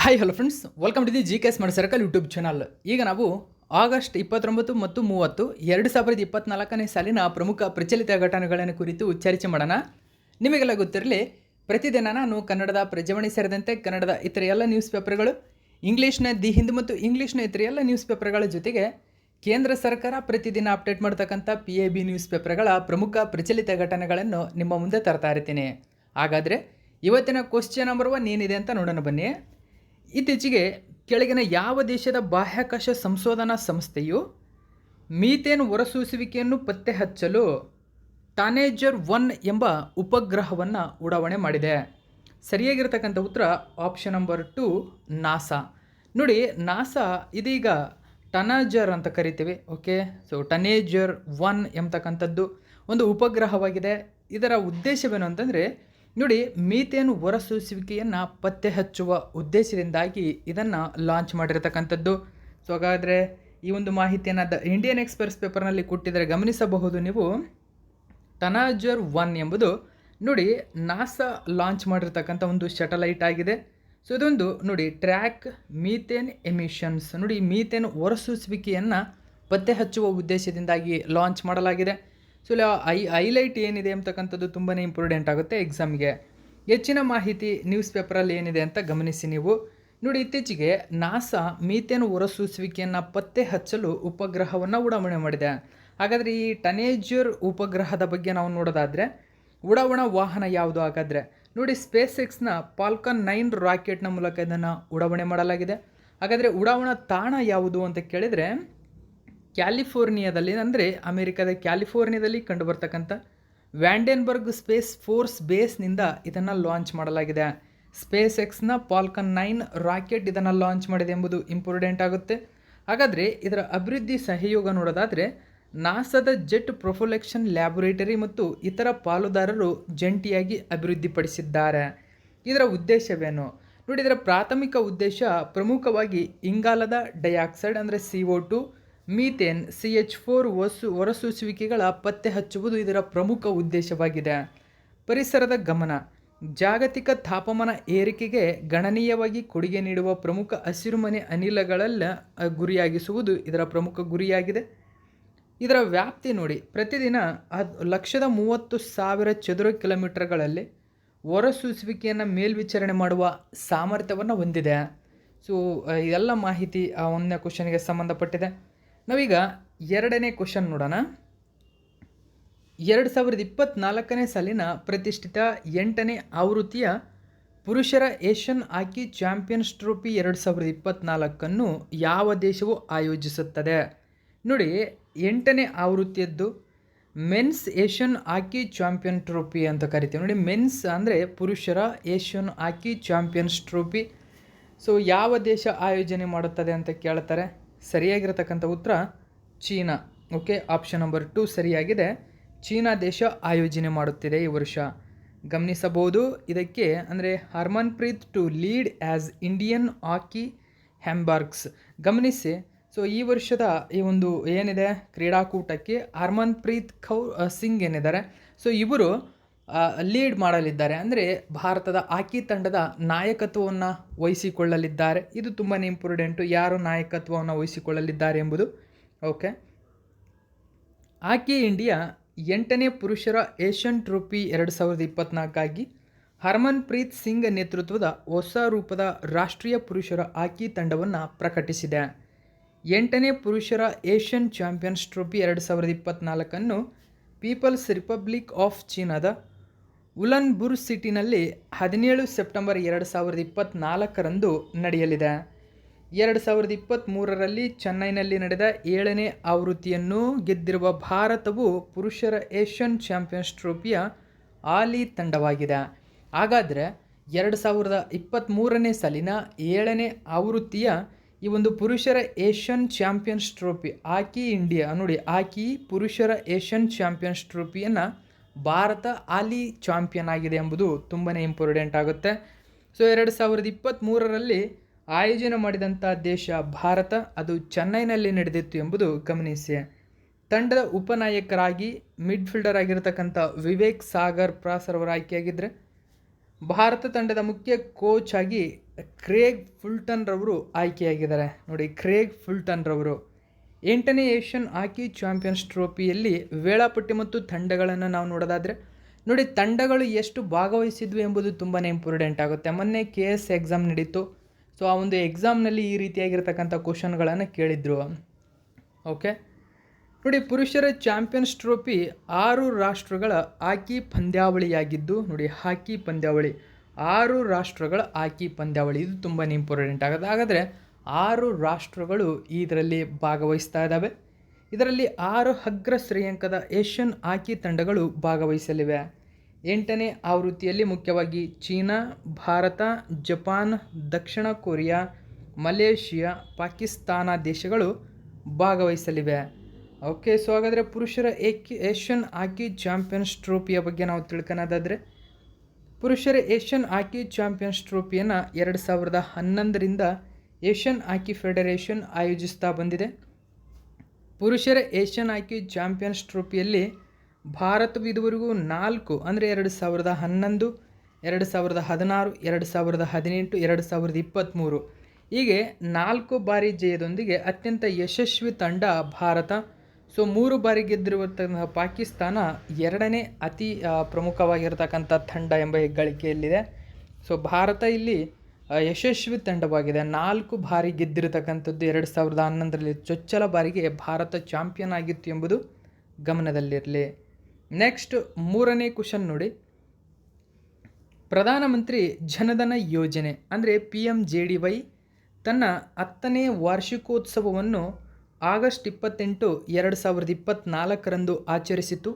Hi hello friends, welcome to the GK smart circle YouTube channel. ಈಗ ನಾವು August 29 ಮತ್ತು 30 2024ನೇ ಸಾಲಿನ ಪ್ರಮುಖ ಪ್ರಚಲಿತ ಘಟನೆಗಳನ್ನು ಕುರಿತು ಚರ್ಚೆ ಮಾಡೋಣ. ನಿಮಗೆಲ್ಲ ಗೊತ್ತಿರಲಿ, ಪ್ರತಿದಿನ ನಾನು ಕನ್ನಡದ ಪ್ರಜಾವಾಣಿ ಸೇರಿದಂತೆ ಕನ್ನಡದ ಇತರ ಎಲ್ಲ ನ್ಯೂಸ್ ಪೇಪರ್ಗಳು, ಇಂಗ್ಲೀಷ್ನ ದಿ ಹಿಂದ್ ಮತ್ತು ಇಂಗ್ಲೀಷ್ನ ಇತರ ಎಲ್ಲ ನ್ಯೂಸ್ ಪೇಪರ್ಗಳ ಜೊತೆಗೆ ಕೇಂದ್ರ ಸರ್ಕಾರ ಪ್ರತಿದಿನ ಅಪ್ಡೇಟ್ ಮಾಡ್ತಕ್ಕಂಥ PIB ನ್ಯೂಸ್ ಪೇಪರ್ಗಳ ಪ್ರಮುಖ ಪ್ರಚಲಿತ ಘಟನೆಗಳನ್ನು ನಿಮ್ಮ ಮುಂದೆ ತರ್ತಾ ಇರ್ತೀನಿ. ಹಾಗಾದರೆ ಇವತ್ತಿನ ಕ್ವಶ್ಚನ್ ನಂಬರ್ 1 ಏನಿದೆ ಅಂತ ನೋಡೋಣ ಬನ್ನಿ. ಇತ್ತೀಚೆಗೆ ಕೆಳಗಿನ ಯಾವ ದೇಶದ ಬಾಹ್ಯಾಕಾಶ ಸಂಶೋಧನಾ ಸಂಸ್ಥೆಯು ಮೀಥೇನ್ ಹೊರಸೂಸುವಿಕೆಯನ್ನು ಪತ್ತೆ ಹಚ್ಚಲು ಟಾನೇಜರ್ 1 ಎಂಬ ಉಪಗ್ರಹವನ್ನು ಉಡಾವಣೆ ಮಾಡಿದೆ? ಸರಿಯಾಗಿರ್ತಕ್ಕಂಥ ಉತ್ತರ ಆಪ್ಷನ್ ನಂಬರ್ 2 ನಾಸಾ. ನೋಡಿ, ನಾಸಾ ಇದೀಗ ಟನಾಜರ್ ಅಂತ ಕರಿತೀವಿ. ಓಕೆ, ಸೊ ಟನೇಜರ್ 1 ಎಂಬತಕ್ಕಂಥದ್ದು ಒಂದು ಉಪಗ್ರಹವಾಗಿದೆ. ಇದರ ಉದ್ದೇಶವೇನು ಅಂತಂದರೆ, ನೋಡಿ, ಮೀಥೇನ್ ಹೊರಸೂಸುವಿಕೆಯನ್ನು ಪತ್ತೆ ಹಚ್ಚುವ ಉದ್ದೇಶದಿಂದಾಗಿ ಇದನ್ನು ಲಾಂಚ್ ಮಾಡಿರತಕ್ಕಂಥದ್ದು. ಸೊ ಹಾಗಾದರೆ ಈ ಒಂದು ಮಾಹಿತಿಯನ್ನು ದ ಇಂಡಿಯನ್ ಎಕ್ಸ್‌ಪ್ರೆಸ್ ಪೇಪರ್ನಲ್ಲಿ ಕೊಟ್ಟಿದ್ದರೆ ಗಮನಿಸಬಹುದು ನೀವು. ಟನಾಜರ್ 1 ಎಂಬುದು ನೋಡಿ ನಾಸಾ ಲಾಂಚ್ ಮಾಡಿರ್ತಕ್ಕಂಥ ಒಂದು ಸ್ಯಾಟಲೈಟ್ ಆಗಿದೆ. ಸೊ ಇದೊಂದು ನೋಡಿ ಟ್ರ್ಯಾಕ್ ಮೀಥೇನ್ ಎಮಿಷನ್ಸ್, ನೋಡಿ ಮೀಥೇನ್ ಹೊರಸೂಸುವಿಕೆಯನ್ನು ಪತ್ತೆ ಹಚ್ಚುವ ಉದ್ದೇಶದಿಂದಾಗಿ ಲಾಂಚ್ ಮಾಡಲಾಗಿದೆ. ಸೊ ಇಲ್ಲಿ ಹೈಲೈಟ್ ಏನಿದೆ ಅಂತಕ್ಕಂಥದ್ದು ತುಂಬಾ ಇಂಪಾರ್ಟೆಂಟ್ ಆಗುತ್ತೆ ಎಕ್ಸಾಮ್ಗೆ. ಹೆಚ್ಚಿನ ಮಾಹಿತಿ ನ್ಯೂಸ್ ಪೇಪರಲ್ಲಿ ಏನಿದೆ ಅಂತ ಗಮನಿಸಿ ನೀವು. ನೋಡಿ, ಇತ್ತೀಚೆಗೆ ನಾಸಾ ಮೀಥೇನ್ ಹೊರಸೂಸುವಿಕೆಯನ್ನು ಪತ್ತೆ ಹಚ್ಚಲು ಉಪಗ್ರಹವನ್ನು ಉಡಾವಣೆ ಮಾಡಿದೆ. ಹಾಗಾದರೆ ಈ ಟನೇಜರ್ ಉಪಗ್ರಹದ ಬಗ್ಗೆ ನಾವು ನೋಡೋದಾದರೆ, ಉಡಾವಣಾ ವಾಹನ ಯಾವುದು? ಹಾಗಾದರೆ ನೋಡಿ, ಸ್ಪೇಸ್ ಎಕ್ಸ್ನ ಫಾಲ್ಕನ್ 9 ರಾಕೆಟ್ನ ಮೂಲಕ ಇದನ್ನು ಉಡಾವಣೆ ಮಾಡಲಾಗಿದೆ. ಹಾಗಾದರೆ ಉಡಾವಣಾ ತಾಣ ಯಾವುದು ಅಂತ ಕೇಳಿದರೆ, ಕ್ಯಾಲಿಫೋರ್ನಿಯಾದಲ್ಲಿ, ಅಂದರೆ ಅಮೆರಿಕದ ಕ್ಯಾಲಿಫೋರ್ನಿಯಾದಲ್ಲಿ ಕಂಡುಬರ್ತಕ್ಕಂಥ ವ್ಯಾಂಡೆನ್ಬರ್ಗ್ ಸ್ಪೇಸ್ ಫೋರ್ಸ್ ಬೇಸ್ನಿಂದ ಇದನ್ನು ಲಾಂಚ್ ಮಾಡಲಾಗಿದೆ. ಸ್ಪೇಸ್ ಎಕ್ಸ್ನ ಫಾಲ್ಕನ್ 9 ರಾಕೆಟ್ ಇದನ್ನು ಲಾಂಚ್ ಮಾಡಿದೆ ಎಂಬುದು ಇಂಪಾರ್ಟೆಂಟ್ ಆಗುತ್ತೆ. ಹಾಗಾದರೆ ಇದರ ಅಭಿವೃದ್ಧಿ ಸಹಯೋಗ ನೋಡೋದಾದರೆ, ನಾಸಾದ ಜೆಟ್ ಪ್ರೊಪಲ್ಷನ್ ಲ್ಯಾಬೊರೇಟರಿ ಮತ್ತು ಇತರ ಪಾಲುದಾರರು ಜಂಟಿಯಾಗಿ ಅಭಿವೃದ್ಧಿಪಡಿಸಿದ್ದಾರೆ. ಇದರ ಉದ್ದೇಶವೇನು? ನೋಡಿ, ಇದರ ಪ್ರಾಥಮಿಕ ಉದ್ದೇಶ ಪ್ರಮುಖವಾಗಿ ಇಂಗಾಲದ ಡೈಆಕ್ಸೈಡ್ ಅಂದರೆ CO2, ಮೀಥೇನ್ CH4 ಹೊರಸೂಸುವಿಕೆಗಳ ಪತ್ತೆ ಹಚ್ಚುವುದು ಇದರ ಪ್ರಮುಖ ಉದ್ದೇಶವಾಗಿದೆ. ಪರಿಸರದ ಗಮನ, ಜಾಗತಿಕ ತಾಪಮಾನ ಏರಿಕೆಗೆ ಗಣನೀಯವಾಗಿ ಕೊಡುಗೆ ನೀಡುವ ಪ್ರಮುಖ ಹಸಿರುಮನೆ ಅನಿಲಗಳೆಲ್ಲ ಗುರಿಯಾಗಿಸುವುದು ಇದರ ಪ್ರಮುಖ ಗುರಿಯಾಗಿದೆ. ಇದರ ವ್ಯಾಪ್ತಿ ನೋಡಿ, ಪ್ರತಿದಿನ 130,000 ಚದುರ ಕಿಲೋಮೀಟರ್ಗಳಲ್ಲಿ ಹೊರಸೂಸುವಿಕೆಯನ್ನು ಮೇಲ್ವಿಚಾರಣೆ ಮಾಡುವ ಸಾಮರ್ಥ್ಯವನ್ನು ಹೊಂದಿದೆ. ಸೊ ಎಲ್ಲ ಮಾಹಿತಿ ಆ 1ನೇ ಕ್ವಶನ್ಗೆ ಸಂಬಂಧಪಟ್ಟಿದೆ. ನಾವೀಗ 2ನೇ ಕ್ವಶನ್ ನೋಡೋಣ. 2024ನೇ ಸಾಲಿನ ಪ್ರತಿಷ್ಠಿತ 8ನೇ ಆವೃತ್ತಿಯ ಪುರುಷರ ಏಷ್ಯನ್ ಹಾಕಿ ಚಾಂಪಿಯನ್ಸ್ ಟ್ರೋಫಿ 2024 ಯಾವ ದೇಶವು ಆಯೋಜಿಸುತ್ತದೆ? ನೋಡಿ, 8ನೇ ಆವೃತ್ತಿಯದ್ದು men's Asian hockey champion trophy ಅಂತ ಕರಿತೀವಿ. ನೋಡಿ, ಮೆನ್ಸ್ ಅಂದರೆ ಪುರುಷರ Asian hockey champions trophy. So ಯಾವ ದೇಶ ಆಯೋಜನೆ ಮಾಡುತ್ತದೆ ಅಂತ ಕೇಳ್ತಾರೆ. ಸರಿಯಾಗಿರತಕ್ಕಂಥ ಉತ್ತರ ಚೀನಾ. ಓಕೆ, ಆಪ್ಷನ್ ನಂಬರ್ 2 ಸರಿಯಾಗಿದೆ. ಚೀನಾ ದೇಶ ಆಯೋಜನೆ ಮಾಡುತ್ತಿದೆ ಈ ವರ್ಷ. ಗಮನಿಸಬಹುದು ಇದಕ್ಕೆ, ಅಂದರೆ Harmanpreet to lead as Indian hockey Hamburgs. ಗಮನಿಸಿ, ಸೊ ಈ ವರ್ಷದ ಈ ಒಂದು ಏನಿದೆ ಕ್ರೀಡಾಕೂಟಕ್ಕೆ ಹರ್ಮನ್ಪ್ರೀತ್ ಸಿಂಗ್ ಏನಿದ್ದಾರೆ, ಸೊ ಇವರು ಲೀಡ್ ಮಾಡಲಿದ್ದಾರೆ, ಅಂದರೆ ಭಾರತದ ಹಾಕಿ ತಂಡದ ನಾಯಕತ್ವವನ್ನು ವಹಿಸಿಕೊಳ್ಳಲಿದ್ದಾರೆ. ಇದು ತುಂಬಾ ಇಂಪಾರ್ಟೆಂಟು, ಯಾರು ನಾಯಕತ್ವವನ್ನು ವಹಿಸಿಕೊಳ್ಳಲಿದ್ದಾರೆ ಎಂಬುದು. ಓಕೆ, ಹಾಕಿ ಇಂಡಿಯಾ 8ನೇ ಪುರುಷರ ಏಷ್ಯನ್ ಟ್ರೋಫಿ 2024ಗಾಗಿ ಹರ್ಮನ್ಪ್ರೀತ್ ಸಿಂಗ್ ನೇತೃತ್ವದ ಹೊಸ ರೂಪದ ರಾಷ್ಟ್ರೀಯ ಪುರುಷರ ಹಾಕಿ ತಂಡವನ್ನು ಪ್ರಕಟಿಸಿದೆ. 8ನೇ ಪುರುಷರ Asian champions trophy 2024 people's republic of ಚೀನಾದ ಉಲನ್ಬುರ್ ಸಿಟಿನಲ್ಲಿ 17 ಸೆಪ್ಟೆಂಬರ್ 2024 ನಡೆಯಲಿದೆ. 2023ರಲ್ಲಿ ಚೆನ್ನೈನಲ್ಲಿ ನಡೆದ 7ನೇ ಆವೃತ್ತಿಯನ್ನು ಗೆದ್ದಿರುವ ಭಾರತವು ಪುರುಷರ ಏಷ್ಯನ್ ಚಾಂಪಿಯನ್ಸ್ ಟ್ರೋಫಿಯ ಹಾಲಿ ತಂಡವಾಗಿದೆ. ಹಾಗಾದರೆ 2023ನೇ ಸಾಲಿನ 7ನೇ ಆವೃತ್ತಿಯ ಈ ಒಂದು ಪುರುಷರ Asian champions trophy hockey India, ನೋಡಿ ಹಾಕಿ ಪುರುಷರ ಏಷ್ಯನ್ ಚಾಂಪಿಯನ್ಸ್ ಟ್ರೋಫಿಯನ್ನು ಭಾರತ ಹಾಲಿ ಚಾಂಪಿಯನ್ ಆಗಿದೆ ಎಂಬುದು ತುಂಬಾ ಇಂಪಾರ್ಟೆಂಟ್ ಆಗುತ್ತೆ. ಸೊ 2023ರಲ್ಲಿ ಆಯೋಜನೆ ಮಾಡಿದಂಥ ದೇಶ ಭಾರತ, ಅದು ಚೆನ್ನೈನಲ್ಲಿ ನಡೆದಿತ್ತು ಎಂಬುದು ಗಮನಿಸಿ. ತಂಡದ ಉಪನಾಯಕರಾಗಿ ಮಿಡ್ಫೀಲ್ಡರ್ ಆಗಿರತಕ್ಕಂಥ ವಿವೇಕ್ ಸಾಗರ್ ಪ್ರಾಸರ್ ಅವರು ಆಯ್ಕೆಯಾಗಿದ್ದರೆ, ಭಾರತ ತಂಡದ ಮುಖ್ಯ ಕೋಚ್ ಆಗಿ ಕ್ರೇಗ್ ಫುಲ್ಟನ್ ರವರು ಆಯ್ಕೆಯಾಗಿದ್ದಾರೆ. ನೋಡಿ, ಕ್ರೇಗ್ ಫುಲ್ಟನ್ ರವರು 8ನೇ ಏಷ್ಯನ್ ಹಾಕಿ ಚಾಂಪಿಯನ್ಸ್ ಟ್ರೋಫಿಯಲ್ಲಿ ವೇಳಾಪಟ್ಟಿ ಮತ್ತು ತಂಡಗಳನ್ನು ನಾವು ನೋಡೋದಾದರೆ, ನೋಡಿ ತಂಡಗಳು ಎಷ್ಟು ಭಾಗವಹಿಸಿದ್ವು ಎಂಬುದು ತುಂಬಾ ಇಂಪಾರ್ಟೆಂಟ್ ಆಗುತ್ತೆ. ಮೊನ್ನೆ KS ಎಕ್ಸಾಮ್ ನಡೀತು. ಸೊ ಆ ಒಂದು ಎಕ್ಸಾಮ್ನಲ್ಲಿ ಈ ರೀತಿಯಾಗಿರ್ತಕ್ಕಂಥ ಕ್ವಶನ್ಗಳನ್ನು ಕೇಳಿದ್ರು. ಓಕೆ, ನೋಡಿ ಪುರುಷರ ಚಾಂಪಿಯನ್ಸ್ ಟ್ರೋಫಿ 6 ರಾಷ್ಟ್ರಗಳ ಹಾಕಿ ಪಂದ್ಯಾವಳಿಯಾಗಿದ್ದು, ನೋಡಿ ಹಾಕಿ ಪಂದ್ಯಾವಳಿ 6 ರಾಷ್ಟ್ರಗಳ ಹಾಕಿ ಪಂದ್ಯಾವಳಿ, ಇದು ತುಂಬಾ ಇಂಪಾರ್ಟೆಂಟ್ ಆಗುತ್ತೆ. ಹಾಗಾದರೆ 6 ರಾಷ್ಟ್ರಗಳು ಇದರಲ್ಲಿ ಭಾಗವಹಿಸ್ತಾ ಇದ್ದಾವೆ. ಇದರಲ್ಲಿ 6 ಅಗ್ರ ಶ್ರೇಯಾಂಕದ ಏಷ್ಯನ್ ಹಾಕಿ ತಂಡಗಳು ಭಾಗವಹಿಸಲಿವೆ. 8ನೇ ಆವೃತ್ತಿಯಲ್ಲಿ ಮುಖ್ಯವಾಗಿ ಚೀನಾ, ಭಾರತ, ಜಪಾನ್, ದಕ್ಷಿಣ ಕೊರಿಯಾ, ಮಲೇಷಿಯಾ, ಪಾಕಿಸ್ತಾನ ದೇಶಗಳು ಭಾಗವಹಿಸಲಿವೆ. ಓಕೆ, ಸೊ ಹಾಗಾದರೆ ಪುರುಷರ ಏಷ್ಯನ್ ಹಾಕಿ ಚಾಂಪಿಯನ್ಸ್ ಟ್ರೋಫಿಯ ಬಗ್ಗೆ ನಾವು ತಿಳ್ಕೊಳ್ಳೋದಾದರೆ, ಪುರುಷರ ಏಷ್ಯನ್ ಹಾಕಿ ಚಾಂಪಿಯನ್ಸ್ ಟ್ರೋಫಿಯನ್ನು 2011ರಿಂದ ಏಷ್ಯನ್ ಹಾಕಿ ಫೆಡರೇಷನ್ ಆಯೋಜಿಸ್ತಾ ಬಂದಿದೆ. ಪುರುಷರ ಏಷ್ಯನ್ ಹಾಕಿ ಚಾಂಪಿಯನ್ಸ್ ಟ್ರೋಫಿಯಲ್ಲಿ ಭಾರತವು ಇದುವರೆಗೂ 4 ಅಂದರೆ 2011, 2016, 2018, 2023 ಹೀಗೆ 4 ಬಾರಿ ಜಯದೊಂದಿಗೆ ಅತ್ಯಂತ ಯಶಸ್ವಿ ತಂಡ ಭಾರತ. ಸೊ 3 ಬಾರಿ ಗೆದ್ದಿರುವಂತಹ ಪಾಕಿಸ್ತಾನ 2ನೇ ಅತಿ ಪ್ರಮುಖವಾಗಿರ್ತಕ್ಕಂಥ ತಂಡ ಎಂಬ ಹೆಗ್ಗಳಿಕೆಯಲ್ಲಿದೆ. ಸೊ ಭಾರತ ಇಲ್ಲಿ ಯಶಸ್ವಿ ತಂಡವಾಗಿದೆ. 4 ಬಾರಿ ಗೆದ್ದಿರತಕ್ಕಂಥದ್ದು. 2011ರಲ್ಲಿ ಚೊಚ್ಚಲ ಬಾರಿಗೆ ಭಾರತ ಚಾಂಪಿಯನ್ ಆಗಿತ್ತು ಎಂಬುದು ಗಮನದಲ್ಲಿರಲಿ. ನೆಕ್ಸ್ಟ್ 3ನೇ ಕ್ವಶನ್ ನೋಡಿ, ಪ್ರಧಾನಮಂತ್ರಿ ಜನಧನ ಯೋಜನೆ ಅಂದರೆ PMJDY ತನ್ನ 10ನೇ ವಾರ್ಷಿಕೋತ್ಸವವನ್ನು ಆಗಸ್ಟ್ 28, 2024ರಂದು ಆಚರಿಸಿತು.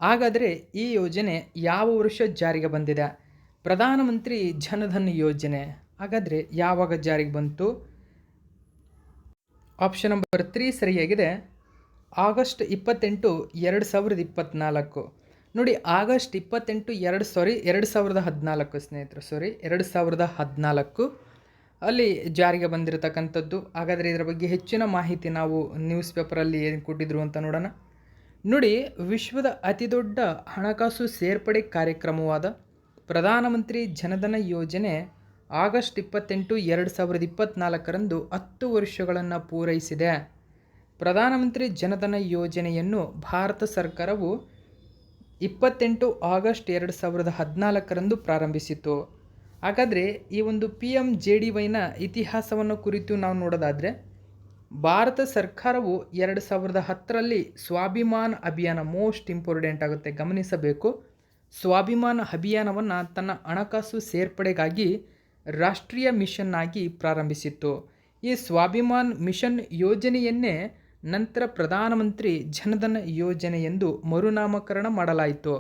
ಹಾಗಾದರೆ ಈ ಯೋಜನೆ ಯಾವ ವರ್ಷ ಜಾರಿಗೆ ಬಂದಿದೆ? ಪ್ರಧಾನಮಂತ್ರಿ ಜನಧನ್ ಯೋಜನೆ ಹಾಗಾದರೆ ಯಾವಾಗ ಜಾರಿಗೆ ಬಂತು? ಆಪ್ಷನ್ ನಂಬರ್ 3 ಸರಿಯಾಗಿದೆ. ಆಗಸ್ಟ್ 28, 2024. ನೋಡಿ, ಆಗಸ್ಟ್ 28, 2014 ಸ್ನೇಹಿತರು, 2014 ಅಲ್ಲಿ ಜಾರಿಗೆ ಬಂದಿರತಕ್ಕಂಥದ್ದು. ಹಾಗಾದರೆ ಇದರ ಬಗ್ಗೆ ಹೆಚ್ಚಿನ ಮಾಹಿತಿ ನಾವು ನ್ಯೂಸ್ ಪೇಪರಲ್ಲಿ ಏನು ಕೊಟ್ಟಿದ್ರು ಅಂತ ನೋಡೋಣ. ನೋಡಿ, ವಿಶ್ವದ ಅತಿದೊಡ್ಡ ಹಣಕಾಸು ಸೇರ್ಪಡೆ ಕಾರ್ಯಕ್ರಮವಾದ ಪ್ರಧಾನಮಂತ್ರಿ ಜನಧನ ಯೋಜನೆ ಆಗಸ್ಟ್ 28, 2024ರಂದು 10 ವರ್ಷಗಳನ್ನು ಪೂರೈಸಿದೆ. ಪ್ರಧಾನಮಂತ್ರಿ ಜನಧನ ಯೋಜನೆಯನ್ನು ಭಾರತ ಸರ್ಕಾರವು 28 ಆಗಸ್ಟ್ 2014ರಂದು ಪ್ರಾರಂಭಿಸಿತು. ಹಾಗಾದರೆ ಈ ಒಂದು PMJDYನ ಇತಿಹಾಸವನ್ನು ಕುರಿತು ನಾವು ನೋಡೋದಾದರೆ, ಭಾರತ ಸರ್ಕಾರವು 2010ರಲ್ಲಿ ಸ್ವಾಭಿಮಾನ್ ಅಭಿಯಾನ, ಮೋಸ್ಟ್ ಇಂಪಾರ್ಟೆಂಟ್ ಆಗುತ್ತೆ, ಗಮನಿಸಬೇಕು. ಸ್ವಾಭಿಮಾನ್ ಅಭಿಯಾನವನ್ನು ತನ್ನ ಹಣಕಾಸು ಸೇರ್ಪಡೆಗಾಗಿ ರಾಷ್ಟ್ರೀಯ ಮಿಷನ್ ಆಗಿ ಪ್ರಾರಂಭಿಸಿತ್ತು. ಈ ಸ್ವಾಭಿಮಾನ್ ಮಿಷನ್ ಯೋಜನೆಯನ್ನೇ ನಂತರ ಪ್ರಧಾನಮಂತ್ರಿ ಜನಧನ ಯೋಜನೆ ಎಂದು ಮರುನಾಮಕರಣ ಮಾಡಲಾಯಿತು.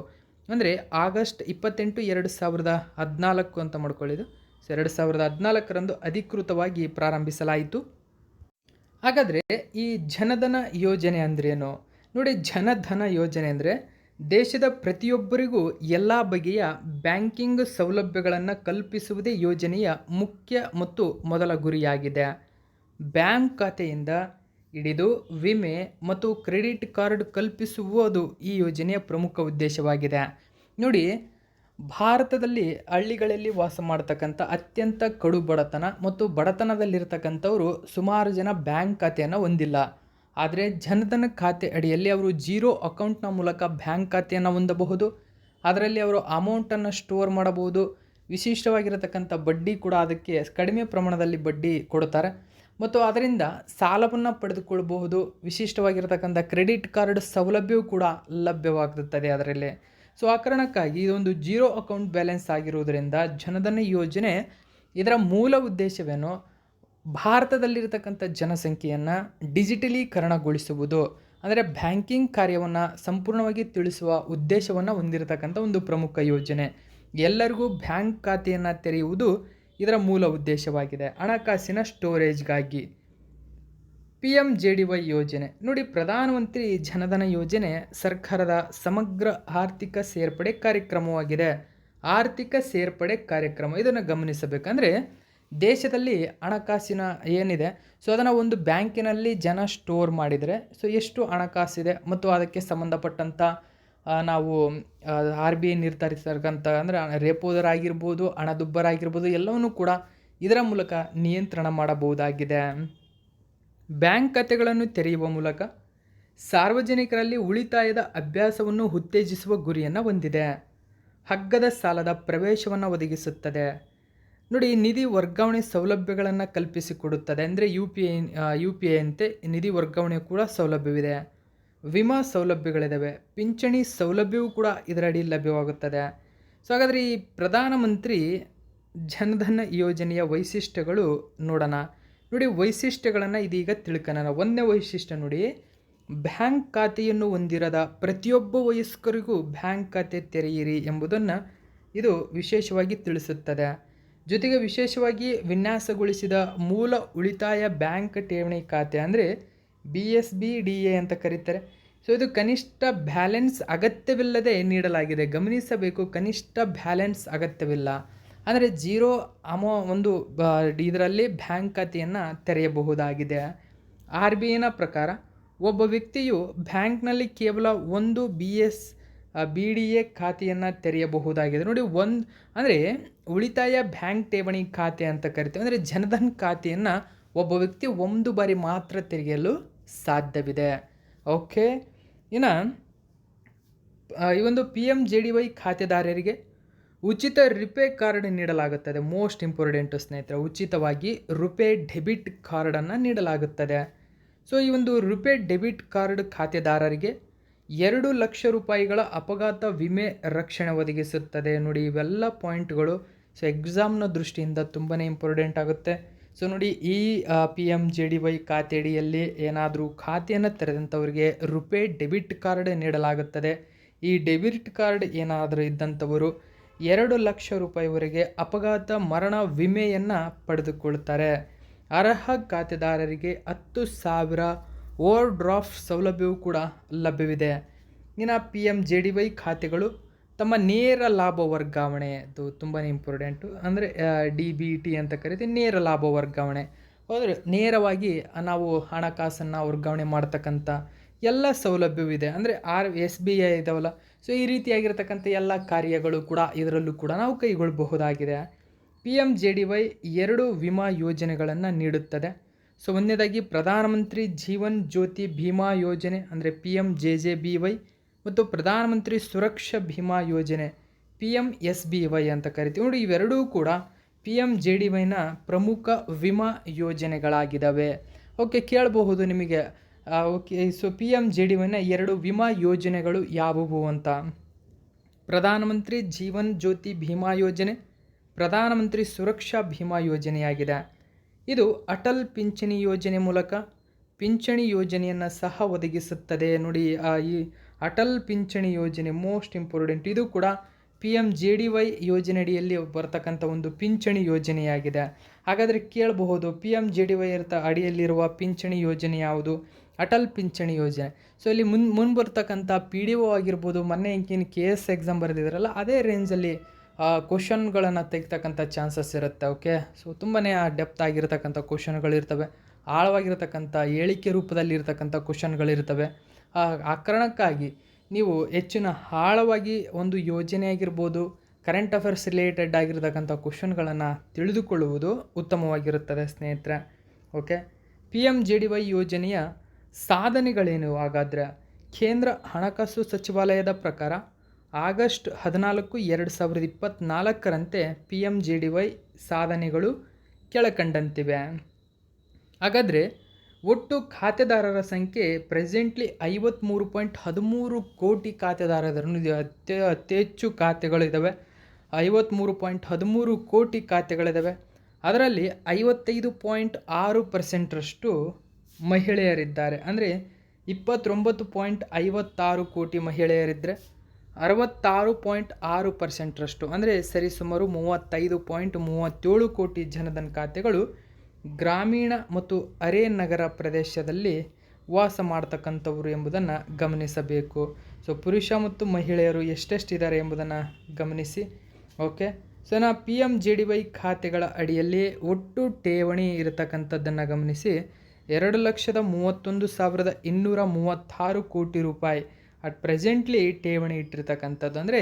ಅಂದರೆ ಆಗಸ್ಟ್ 28, 2014 ಅಂತ ಮಾಡ್ಕೊಳ್ಳಿದ್ದು. 2014ರಂದು ಅಧಿಕೃತವಾಗಿ ಪ್ರಾರಂಭಿಸಲಾಯಿತು. ಹಾಗಾದರೆ ಈ ಜನಧನ ಯೋಜನೆ ಅಂದ್ರೇನು? ನೋಡಿ, ಜನಧನ ಯೋಜನೆ ಅಂದರೆ ದೇಶದ ಪ್ರತಿಯೊಬ್ಬರಿಗೂ ಎಲ್ಲ ಬಗೆಯ ಬ್ಯಾಂಕಿಂಗ್ ಸೌಲಭ್ಯಗಳನ್ನು ಕಲ್ಪಿಸುವುದೇ ಯೋಜನೆಯ ಮುಖ್ಯ ಮತ್ತು ಮೊದಲ ಗುರಿಯಾಗಿದೆ. ಬ್ಯಾಂಕ್ ಖಾತೆಯಿಂದ ಹಿಡಿದು ವಿಮೆ ಮತ್ತು ಕ್ರೆಡಿಟ್ ಕಾರ್ಡ್ ಕಲ್ಪಿಸುವುದು ಈ ಯೋಜನೆಯ ಪ್ರಮುಖ ಉದ್ದೇಶವಾಗಿದೆ. ನೋಡಿ, ಭಾರತದಲ್ಲಿ ಹಳ್ಳಿಗಳಲ್ಲಿ ವಾಸ ಮಾಡ್ತಕ್ಕಂಥ ಅತ್ಯಂತ ಕಡು ಬಡತನ ಮತ್ತು ಬಡತನದಲ್ಲಿರ್ತಕ್ಕಂಥವರು ಸುಮಾರು ಜನ ಬ್ಯಾಂಕ್ ಖಾತೆಯನ್ನು ಹೊಂದಿಲ್ಲ. ಆದರೆ ಜನಧನ ಖಾತೆ ಅಡಿಯಲ್ಲಿ ಅವರು 0 ಅಕೌಂಟ್ನ ಮೂಲಕ ಬ್ಯಾಂಕ್ ಖಾತೆಯನ್ನು ಹೊಂದಬಹುದು. ಅದರಲ್ಲಿ ಅವರು ಅಮೌಂಟನ್ನು ಸ್ಟೋರ್ ಮಾಡಬಹುದು. ವಿಶಿಷ್ಟವಾಗಿರತಕ್ಕಂಥ ಬಡ್ಡಿ ಕೂಡ ಅದಕ್ಕೆ ಕಡಿಮೆ ಪ್ರಮಾಣದಲ್ಲಿ ಬಡ್ಡಿ ಕೊಡುತ್ತಾರೆ ಮತ್ತು ಅದರಿಂದ ಸಾಲವನ್ನು ಪಡೆದುಕೊಳ್ಳಬಹುದು. ವಿಶಿಷ್ಟವಾಗಿರತಕ್ಕಂಥ ಕ್ರೆಡಿಟ್ ಕಾರ್ಡ್ ಸೌಲಭ್ಯವೂ ಕೂಡ ಲಭ್ಯವಾಗುತ್ತದೆ ಅದರಲ್ಲಿ. ಸೊ ಆ ಕಾರಣಕ್ಕಾಗಿ ಇದೊಂದು 0 ಅಕೌಂಟ್ ಬ್ಯಾಲೆನ್ಸ್ ಆಗಿರುವುದರಿಂದ ಜನಧನ ಯೋಜನೆ ಇದರ ಮೂಲ ಉದ್ದೇಶವೇನು? ಭಾರತದಲ್ಲಿರತಕ್ಕಂಥ ಜನಸಂಖ್ಯೆಯನ್ನು ಡಿಜಿಟಲೀಕರಣಗೊಳಿಸುವುದು, ಅಂದರೆ ಬ್ಯಾಂಕಿಂಗ್ ಕಾರ್ಯವನ್ನು ಸಂಪೂರ್ಣವಾಗಿ ತಿಳಿಸುವ ಉದ್ದೇಶವನ್ನು ಹೊಂದಿರತಕ್ಕಂಥ ಒಂದು ಪ್ರಮುಖ ಯೋಜನೆ. ಎಲ್ಲರಿಗೂ ಬ್ಯಾಂಕ್ ಖಾತೆಯನ್ನು ತೆರೆಯುವುದು ಇದರ ಮೂಲ ಉದ್ದೇಶವಾಗಿದೆ, ಹಣಕಾಸಿನ ಸ್ಟೋರೇಜ್ಗಾಗಿ. PMJDY ಯೋಜನೆ ನೋಡಿ, ಪ್ರಧಾನಮಂತ್ರಿ ಜನಧನ ಯೋಜನೆ ಸರ್ಕಾರದ ಸಮಗ್ರ ಆರ್ಥಿಕ ಸೇರ್ಪಡೆ ಕಾರ್ಯಕ್ರಮವಾಗಿದೆ. ಆರ್ಥಿಕ ಸೇರ್ಪಡೆ ಕಾರ್ಯಕ್ರಮ ಇದನ್ನು ಗಮನಿಸಬೇಕಂದ್ರೆ ದೇಶದಲ್ಲಿ ಹಣಕಾಸಿನ ಏನಿದೆ, ಸೊ ಅದನ್ನು ಒಂದು ಬ್ಯಾಂಕಿನಲ್ಲಿ ಜನ ಸ್ಟೋರ್ ಮಾಡಿದರೆ ಸೊ ಎಷ್ಟು ಹಣಕಾಸಿದೆ ಮತ್ತು ಅದಕ್ಕೆ ಸಂಬಂಧಪಟ್ಟಂಥ ನಾವು RBI ನಿರ್ಧರಿಸಿರ್ತಕ್ಕಂಥ ಅಂದರೆ ರೇಪೋ ದರ ಆಗಿರ್ಬೋದು, ಹಣದುಬ್ಬರ ಆಗಿರ್ಬೋದು, ಎಲ್ಲವನ್ನೂ ಕೂಡ ಇದರ ಮೂಲಕ ನಿಯಂತ್ರಣ ಮಾಡಬಹುದಾಗಿದೆ. ಬ್ಯಾಂಕ್ ಖಾತೆಗಳನ್ನು ತೆರೆಯುವ ಮೂಲಕ ಸಾರ್ವಜನಿಕರಲ್ಲಿ ಉಳಿತಾಯದ ಅಭ್ಯಾಸವನ್ನು ಉತ್ತೇಜಿಸುವ ಗುರಿಯನ್ನು ಹೊಂದಿದೆ. ಹಗ್ಗದ ಸಾಲದ ಪ್ರವೇಶವನ್ನು ಒದಗಿಸುತ್ತದೆ. ನೋಡಿ, ನಿಧಿ ವರ್ಗಾವಣೆ ಸೌಲಭ್ಯಗಳನ್ನು ಕಲ್ಪಿಸಿಕೊಡುತ್ತದೆ. ಅಂದರೆ ಯು ಪಿ ಐ ಅಂತೆ ನಿಧಿ ವರ್ಗಾವಣೆ ಕೂಡ ಸೌಲಭ್ಯವಿದೆ. ವಿಮಾ ಸೌಲಭ್ಯಗಳಿದ್ದಾವೆ. ಪಿಂಚಣಿ ಸೌಲಭ್ಯವೂ ಕೂಡ ಇದರಡಿ ಲಭ್ಯವಾಗುತ್ತದೆ. ಸೊ ಹಾಗಾದರೆ ಈ ಪ್ರಧಾನಮಂತ್ರಿ ಜನ್ಧನ್ ಯೋಜನೆಯ ವೈಶಿಷ್ಟ್ಯಗಳು ನೋಡೋಣ. ನೋಡಿ, ವೈಶಿಷ್ಟ್ಯಗಳನ್ನು ಇದೀಗ ತಿಳ್ಕೊಳ್ಳೋಣ. ಒಂದನೇ ವೈಶಿಷ್ಟ್ಯ ನೋಡಿ, ಬ್ಯಾಂಕ್ ಖಾತೆಯನ್ನು ಹೊಂದಿರದ ಪ್ರತಿಯೊಬ್ಬ ವಯಸ್ಕರಿಗೂ ಬ್ಯಾಂಕ್ ಖಾತೆ ತೆರೆಯಿರಿ ಎಂಬುದನ್ನು ಇದು ವಿಶೇಷವಾಗಿ ತಿಳಿಸುತ್ತದೆ. ಜೊತೆಗೆ ವಿಶೇಷವಾಗಿ ವಿನ್ಯಾಸಗೊಳಿಸಿದ ಮೂಲ ಉಳಿತಾಯ ಬ್ಯಾಂಕ್ ಠೇವಣಿ ಖಾತೆ ಅಂದರೆ BSBDA ಅಂತ ಕರೀತಾರೆ. ಸೊ ಇದು ಕನಿಷ್ಠ ಬ್ಯಾಲೆನ್ಸ್ ಅಗತ್ಯವಿಲ್ಲದೆ ನೀಡಲಾಗಿದೆ. ಗಮನಿಸಬೇಕು, ಕನಿಷ್ಠ ಬ್ಯಾಲೆನ್ಸ್ ಅಗತ್ಯವಿಲ್ಲ. ಅಂದರೆ ಜೀರೋ ಇದರಲ್ಲಿ ಬ್ಯಾಂಕ್ ಖಾತೆಯನ್ನು ತೆರೆಯಬಹುದಾಗಿದೆ. RBIನ ಪ್ರಕಾರ ಒಬ್ಬ ವ್ಯಕ್ತಿಯು ಬ್ಯಾಂಕ್ನಲ್ಲಿ ಕೇವಲ ಒಂದು BSBDA ಖಾತೆಯನ್ನು ತೆರೆಯಬಹುದಾಗಿದೆ. ನೋಡಿ, ಅಂದರೆ ಉಳಿತಾಯ ಬ್ಯಾಂಕ್ ಠೇವಣಿ ಖಾತೆ ಅಂತ ಕರಿತೀವಿ. ಅಂದರೆ ಜನಧನ್ ಖಾತೆಯನ್ನು ಒಬ್ಬ ವ್ಯಕ್ತಿ ಒಂದು ಬಾರಿ ಮಾತ್ರ ತೆರೆಯಲು ಸಾಧ್ಯವಿದೆ. ಓಕೆ, ಇನ್ನು ಈ ಒಂದು PMJDY ಖಾತೆದಾರರಿಗೆ ಉಚಿತ ರುಪೇ ಕಾರ್ಡ್ ನೀಡಲಾಗುತ್ತದೆ. ಮೋಸ್ಟ್ ಇಂಪಾರ್ಟೆಂಟು ಸ್ನೇಹಿತರೆ, ಉಚಿತವಾಗಿ ರುಪೇ ಡೆಬಿಟ್ ಕಾರ್ಡನ್ನು ನೀಡಲಾಗುತ್ತದೆ. ಸೊ ಈ ಒಂದು ರುಪೇ ಡೆಬಿಟ್ ಕಾರ್ಡ್ ಖಾತೆದಾರರಿಗೆ 2 ಲಕ್ಷ ರೂಪಾಯಿಗಳ ಅಪಘಾತ ವಿಮೆ ರಕ್ಷಣೆ ಒದಗಿಸುತ್ತದೆ. ನೋಡಿ, ಇವೆಲ್ಲ ಪಾಯಿಂಟ್ಗಳು ಸೊ ಎಕ್ಸಾಮ್ನ ದೃಷ್ಟಿಯಿಂದ ತುಂಬಾ ಇಂಪಾರ್ಟೆಂಟ್ ಆಗುತ್ತೆ. ಸೊ ನೋಡಿ, ಈ PMJDY ಖಾತೆ ಅಡಿಯಲ್ಲಿ ಏನಾದರೂ ಖಾತೆಯನ್ನು ತೆರೆದಂಥವರಿಗೆ ರುಪೇ ಡೆಬಿಟ್ ಕಾರ್ಡ್ ನೀಡಲಾಗುತ್ತದೆ. ಈ ಡೆಬಿಟ್ ಕಾರ್ಡ್ ಏನಾದರೂ ಇದ್ದಂಥವರು 2 ಲಕ್ಷ ರೂಪಾಯಿವರೆಗೆ ಅಪಘಾತ ಮರಣ ವಿಮೆಯನ್ನು ಪಡೆದುಕೊಳ್ತಾರೆ. ಅರ್ಹ ಖಾತೆದಾರರಿಗೆ 10,000 ಓವರ್ ಡ್ರಾಫ್ಟ್ ಸೌಲಭ್ಯವೂ ಕೂಡ ಲಭ್ಯವಿದೆ. ಇನ್ನು PMJDY ಖಾತೆಗಳು ತಮ್ಮ ನೇರ ಲಾಭ ವರ್ಗಾವಣೆ, ಅದು ತುಂಬಾ ಇಂಪಾರ್ಟೆಂಟು. ಅಂದರೆ DBT ಅಂತ ಕರಿತೀವಿ, ನೇರ ಲಾಭ ವರ್ಗಾವಣೆ. ಹೋದರೆ ನೇರವಾಗಿ ನಾವು ಹಣಕಾಸನ್ನು ವರ್ಗಾವಣೆ ಮಾಡ್ತಕ್ಕಂಥ ಎಲ್ಲ ಸೌಲಭ್ಯವಿದೆ. ಅಂದರೆ SBI ಇದಾವಲ್ಲ, ಸೊ ಈ ರೀತಿಯಾಗಿರ್ತಕ್ಕಂಥ ಎಲ್ಲ ಕಾರ್ಯಗಳು ಕೂಡ ಇದರಲ್ಲೂ ಕೂಡ ನಾವು ಕೈಗೊಳ್ಳಬಹುದಾಗಿದೆ. PMJDY 2 ವಿಮಾ ಯೋಜನೆಗಳನ್ನು ನೀಡುತ್ತದೆ. ಸೊ ಒಂದನೇದಾಗಿ ಪ್ರಧಾನಮಂತ್ರಿ ಜೀವನ್ ಜ್ಯೋತಿ ಭೀಮಾ ಯೋಜನೆ ಅಂದರೆ PMJJBY ಮತ್ತು ಪ್ರಧಾನಮಂತ್ರಿ ಸುರಕ್ಷಾ ಭೀಮಾ ಯೋಜನೆ PMSBY ಅಂತ ಕರಿತೀವಿ. ನೋಡಿ, ಇವೆರಡೂ ಕೂಡ PMJDYನ ಪ್ರಮುಖ ವಿಮಾ ಯೋಜನೆಗಳಾಗಿದ್ದಾವೆ. ಓಕೆ, ಕೇಳಬಹುದು ನಿಮಗೆ, ಓಕೆ, ಸೊ PMJDYನ 2 ವಿಮಾ ಯೋಜನೆಗಳು ಯಾವುವು ಅಂತ. ಪ್ರಧಾನಮಂತ್ರಿ ಜೀವನ್ ಜ್ಯೋತಿ ಭೀಮಾ ಯೋಜನೆ, ಪ್ರಧಾನಮಂತ್ರಿ ಸುರಕ್ಷಾ ಭೀಮಾ ಯೋಜನೆಯಾಗಿದೆ. ಇದು ಅಟಲ್ ಪಿಂಚಣಿ ಯೋಜನೆ ಮೂಲಕ ಪಿಂಚಣಿ ಯೋಜನೆಯನ್ನು ಸಹ ಒದಗಿಸುತ್ತದೆ. ನೋಡಿ, ಈ ಅಟಲ್ ಪಿಂಚಣಿ ಯೋಜನೆ ಮೋಸ್ಟ್ ಇಂಪಾರ್ಟೆಂಟ್. ಇದು ಕೂಡ PMJDY ಯೋಜನೆ ಅಡಿಯಲ್ಲಿ ಬರ್ತಕ್ಕಂಥ ಒಂದು ಪಿಂಚಣಿ ಯೋಜನೆಯಾಗಿದೆ. ಹಾಗಾದರೆ ಕೇಳಬಹುದು, PMJDY ಅಡಿಯಲ್ಲಿರುವ ಪಿಂಚಣಿ ಯೋಜನೆ ಯಾವುದು? ಅಟಲ್ ಪಿಂಚಣಿ ಯೋಜನೆ. ಸೊ ಇಲ್ಲಿ ಬರ್ತಕ್ಕಂಥ PDO ಆಗಿರ್ಬೋದು, ಮೊನ್ನೆ KS ಎಕ್ಸಾಮ್ ಬರೆದಿದ್ದಾರಲ್ಲ, ಅದೇ ರೇಂಜಲ್ಲಿ ಕ್ವಶನ್ಗಳನ್ನು ತೆಗಿತಕ್ಕಂಥ ಚಾನ್ಸಸ್ ಇರುತ್ತೆ. ಓಕೆ, ಸೊ ತುಂಬಾ ಡೆಪ್ತ್ ಆಗಿರ್ತಕ್ಕಂಥ ಕ್ವಶನ್ಗಳಿರ್ತವೆ, ಆಳವಾಗಿರ್ತಕ್ಕಂಥ ಹೇಳಿಕೆ ರೂಪದಲ್ಲಿ ಇರ್ತಕ್ಕಂಥ ಕ್ವಶನ್ಗಳಿರ್ತವೆ. ಆ ಕಾರಣಕ್ಕಾಗಿ ನೀವು ಹೆಚ್ಚಿನ ಆಳವಾಗಿ ಒಂದು ಯೋಜನೆ ಆಗಿರ್ಬೋದು, ಕರೆಂಟ್ ಅಫೇರ್ಸ್ ರಿಲೇಟೆಡ್ ಆಗಿರ್ತಕ್ಕಂಥ ಕ್ವಶನ್ಗಳನ್ನು ತಿಳಿದುಕೊಳ್ಳುವುದು ಉತ್ತಮವಾಗಿರುತ್ತದೆ ಸ್ನೇಹಿತರೆ. ಓಕೆ, PMJDY ಯೋಜನೆಯ ಸಾಧನೆಗಳೇನು? ಹಾಗಾದರೆ ಕೇಂದ್ರ ಹಣಕಾಸು ಸಚಿವಾಲಯದ ಪ್ರಕಾರ ಆಗಸ್ಟ್ 14, 2024ರಂತೆ PMJDY ಸಾಧನೆಗಳು ಕೆಳಕಂಡಂತಿವೆ. ಹಾಗಾದರೆ ಒಟ್ಟು ಖಾತೆದಾರರ ಸಂಖ್ಯೆ ಪ್ರೆಸೆಂಟ್ಲಿ 53.13 ಕೋಟಿ ಖಾತೆದಾರರು. ಅತಿ ಹೆಚ್ಚು ಖಾತೆಗಳಿದ್ದಾವೆ, 53.13 ಕೋಟಿ ಖಾತೆಗಳಿದ್ದಾವೆ. ಅದರಲ್ಲಿ 55.6%ರಷ್ಟು ಮಹಿಳೆಯರಿದ್ದಾರೆ. ಅಂದರೆ 29.56 ಕೋಟಿ ಮಹಿಳೆಯರಿದ್ದರೆ 66.6%ರಷ್ಟು ಅಂದರೆ ಸರಿಸುಮಾರು 35.37 ಕೋಟಿ ಜನಧನ್ ಖಾತೆಗಳು ಗ್ರಾಮೀಣ ಮತ್ತು ಅರೆ ನಗರ ಪ್ರದೇಶದಲ್ಲಿ ವಾಸ ಮಾಡ್ತಕ್ಕಂಥವ್ರು ಎಂಬುದನ್ನು ಗಮನಿಸಬೇಕು. ಸೊ ಪುರುಷ ಮತ್ತು ಮಹಿಳೆಯರು ಎಷ್ಟೆಷ್ಟಿದ್ದಾರೆ ಎಂಬುದನ್ನು ಗಮನಿಸಿ. ಓಕೆ, ಸೊ ನಾ PMJDY ಖಾತೆಗಳ ಅಡಿಯಲ್ಲಿ ಒಟ್ಟು ಠೇವಣಿ ಇರತಕ್ಕಂಥದ್ದನ್ನು ಗಮನಿಸಿ. 2,31,236 ಕೋಟಿ ರೂಪಾಯಿ ಅಟ್ ಪ್ರೆಸೆಂಟ್ಲಿ ಠೇವಣಿ ಇಟ್ಟಿರ್ತಕ್ಕಂಥದ್ದು. ಅಂದರೆ